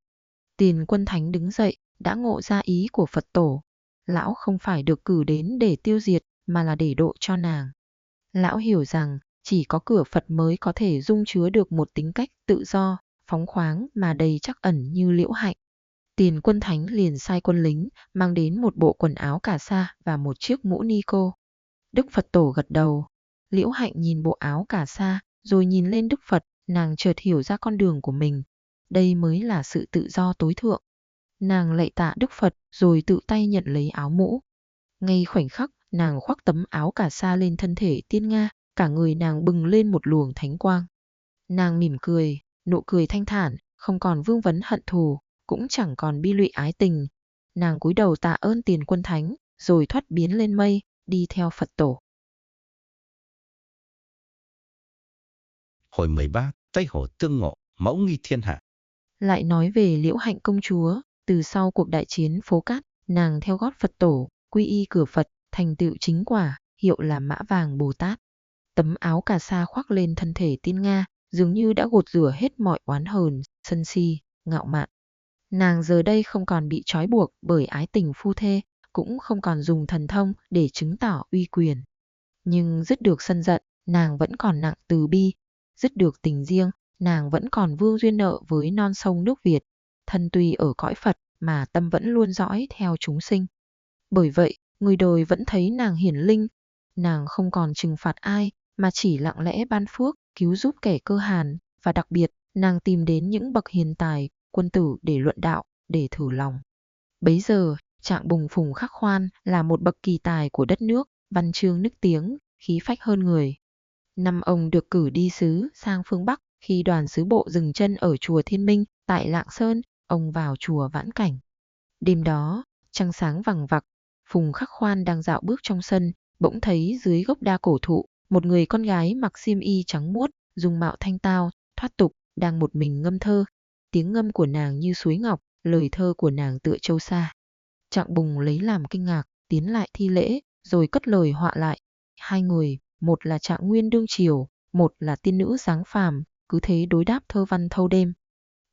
Tiền Quân Thánh đứng dậy, đã ngộ ra ý của Phật tổ. Lão không phải được cử đến để tiêu diệt, mà là để độ cho nàng. Lão hiểu rằng, chỉ có cửa Phật mới có thể dung chứa được một tính cách tự do, phóng khoáng mà đầy trắc ẩn như Liễu Hạnh. Tiền Quân Thánh liền sai quân lính mang đến một bộ quần áo cà sa và một chiếc mũ ni cô. Đức Phật tổ gật đầu. Liễu Hạnh nhìn bộ áo cà sa, rồi nhìn lên Đức Phật, nàng chợt hiểu ra con đường của mình. Đây mới là sự tự do tối thượng. Nàng lạy tạ Đức Phật rồi tự tay nhận lấy áo mũ. Ngay khoảnh khắc, nàng khoác tấm áo cà sa lên thân thể tiên Nga, cả người nàng bừng lên một luồng thánh quang. Nàng mỉm cười, nụ cười thanh thản, không còn vương vấn hận thù, cũng chẳng còn bi lụy ái tình. Nàng cúi đầu tạ ơn Tiền Quân Thánh, rồi thoát biến lên mây, đi theo Phật tổ. Hồi 13, Tây Hồ tương ngộ, mẫu nghi thiên hạ. Lại nói về Liễu Hạnh công chúa, từ sau cuộc đại chiến Phố Cát, nàng theo gót Phật tổ, quy y cửa Phật, thành tựu chính quả, hiệu là Mã Vàng Bồ Tát. Tấm áo cà sa khoác lên thân thể tiên Nga, dường như đã gột rửa hết mọi oán hờn, sân si, ngạo mạn. Nàng giờ đây không còn bị trói buộc bởi ái tình phu thê, cũng không còn dùng thần thông để chứng tỏ uy quyền. Nhưng dứt được sân giận, nàng vẫn còn nặng từ bi, dứt được tình riêng, nàng vẫn còn vương duyên nợ với non sông nước Việt. Thân tuy ở cõi Phật mà tâm vẫn luôn dõi theo chúng sinh. Bởi vậy, người đời vẫn thấy nàng hiển linh. Nàng không còn trừng phạt ai, mà chỉ lặng lẽ ban phước, cứu giúp kẻ cơ hàn, và đặc biệt, nàng tìm đến những bậc hiền tài, quân tử để luận đạo, để thử lòng. Bấy giờ, Trạng Bùng Phùng Khắc Khoan là một bậc kỳ tài của đất nước, văn chương nức tiếng, khí phách hơn người. Năm ông được cử đi sứ sang phương Bắc, khi đoàn sứ bộ dừng chân ở chùa Thiên Minh, tại Lạng Sơn, ông vào chùa vãn cảnh. Đêm đó, trăng sáng vằng vặc, Phùng Khắc Khoan đang dạo bước trong sân, bỗng thấy dưới gốc đa cổ thụ, một người con gái mặc xiêm y trắng muốt, dung mạo thanh tao, thoát tục, đang một mình ngâm thơ. Tiếng ngâm của nàng như suối ngọc, lời thơ của nàng tựa châu sa. Trạng Bùng lấy làm kinh ngạc, tiến lại thi lễ, rồi cất lời họa lại. Hai người, một là Trạng Nguyên đương triều, một là tiên nữ dáng phàm, cứ thế đối đáp thơ văn thâu đêm.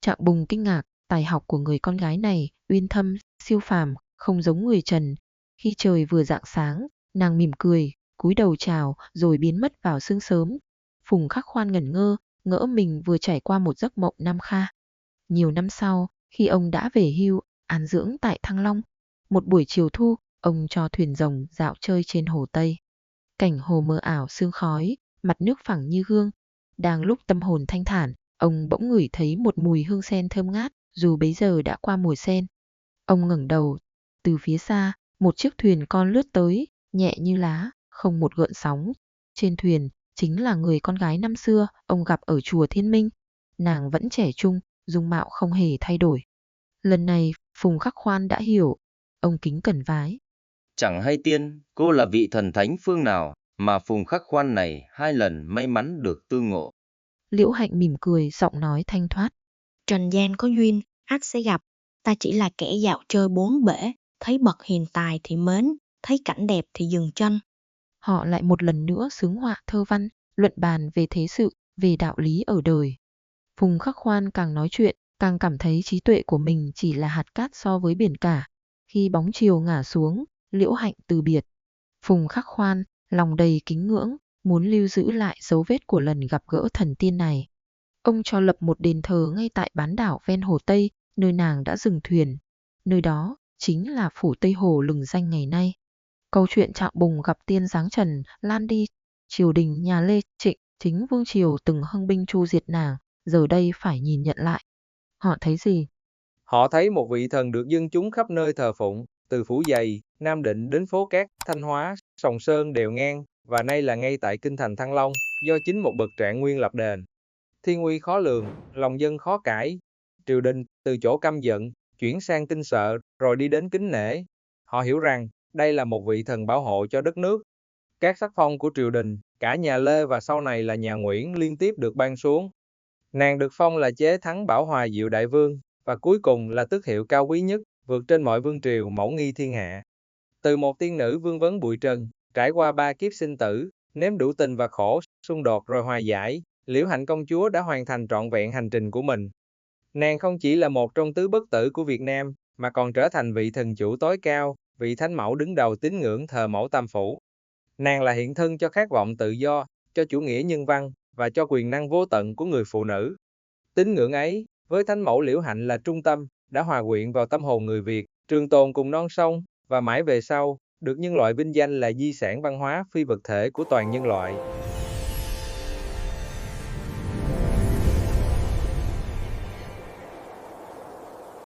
Trạng Bùng kinh ngạc, tài học của người con gái này uyên thâm, siêu phàm, không giống người trần. Khi trời vừa rạng sáng, nàng mỉm cười, cúi đầu chào rồi biến mất vào sương sớm. Phùng Khắc Khoan ngẩn ngơ, ngỡ mình vừa trải qua một giấc mộng nam kha. Nhiều năm sau, khi ông đã về hưu, an dưỡng tại Thăng Long, một buổi chiều thu, ông cho thuyền rồng dạo chơi trên hồ Tây. Cảnh hồ mờ ảo sương khói, mặt nước phẳng như gương. Đang lúc tâm hồn thanh thản, ông bỗng ngửi thấy một mùi hương sen thơm ngát, dù bấy giờ đã qua mùa sen. Ông ngẩng đầu, từ phía xa, một chiếc thuyền con lướt tới, nhẹ như lá, không một gợn sóng. Trên thuyền, chính là người con gái năm xưa ông gặp ở chùa Thiên Minh. Nàng vẫn trẻ trung, dung mạo không hề thay đổi. Lần này, Phùng Khắc Khoan đã hiểu. Ông kính cẩn vái. Chẳng hay tiên, cô là vị thần thánh phương nào mà Phùng Khắc Khoan này 2 lần may mắn được tương ngộ. Liễu Hạnh mỉm cười, giọng nói thanh thoát. Trần gian có duyên, ắt sẽ gặp. Ta chỉ là kẻ dạo chơi bốn bể, thấy bậc hiền tài thì mến, thấy cảnh đẹp thì dừng chân. Họ lại một lần nữa xướng họa thơ văn, luận bàn về thế sự, về đạo lý ở đời. Phùng Khắc Khoan càng nói chuyện, càng cảm thấy trí tuệ của mình chỉ là hạt cát so với biển cả. Khi bóng chiều ngả xuống, Liễu Hạnh từ biệt. Phùng Khắc Khoan, lòng đầy kính ngưỡng, muốn lưu giữ lại dấu vết của lần gặp gỡ thần tiên này. Ông cho lập một đền thờ ngay tại bán đảo ven hồ Tây, nơi nàng đã dừng thuyền. Nơi đó chính là phủ Tây Hồ lừng danh ngày nay. Câu chuyện Trạng Bùng gặp tiên giáng trần lan đi, triều đình nhà Lê Trịnh, chính vương triều từng hưng binh chu diệt nàng, giờ đây phải nhìn nhận lại. Họ thấy gì? Họ thấy một vị thần được dân chúng khắp nơi thờ phụng, từ Phủ Dày, Nam Định đến Phố Cát, Thanh Hóa, Sòng Sơn đều ngang, và nay là ngay tại kinh thành Thăng Long, do chính một bậc Trạng Nguyên lập đền. Thiên uy khó lường, lòng dân khó cãi. Triều đình từ chỗ căm giận, chuyển sang kinh sợ, rồi đi đến kính nể. Họ hiểu rằng, Đây là một vị thần bảo hộ cho đất nước. Các sắc phong của triều đình, cả nhà Lê và sau này là nhà Nguyễn liên tiếp được ban xuống. Nàng được phong là Chế Thắng Bảo Hòa Diệu Đại Vương, và cuối cùng là tước hiệu cao quý nhất, vượt trên mọi vương triều mẫu nghi thiên hạ. Từ một tiên nữ vương vấn bụi trần, trải qua 3 kiếp sinh tử, nếm đủ tình và khổ, xung đột rồi hòa giải, Liễu Hạnh công chúa đã hoàn thành trọn vẹn hành trình của mình. Nàng không chỉ là một trong tứ bất tử của Việt Nam, mà còn trở thành vị thần chủ tối cao, vị thánh mẫu đứng đầu tín ngưỡng thờ mẫu Tam Phủ. Nàng là hiện thân cho khát vọng tự do, cho chủ nghĩa nhân văn, và cho quyền năng vô tận của người phụ nữ. Tín ngưỡng ấy, với thánh mẫu Liễu Hạnh là trung tâm, đã hòa quyện vào tâm hồn người Việt, trường tồn cùng non sông, và mãi về sau, được nhân loại vinh danh là di sản văn hóa phi vật thể của toàn nhân loại.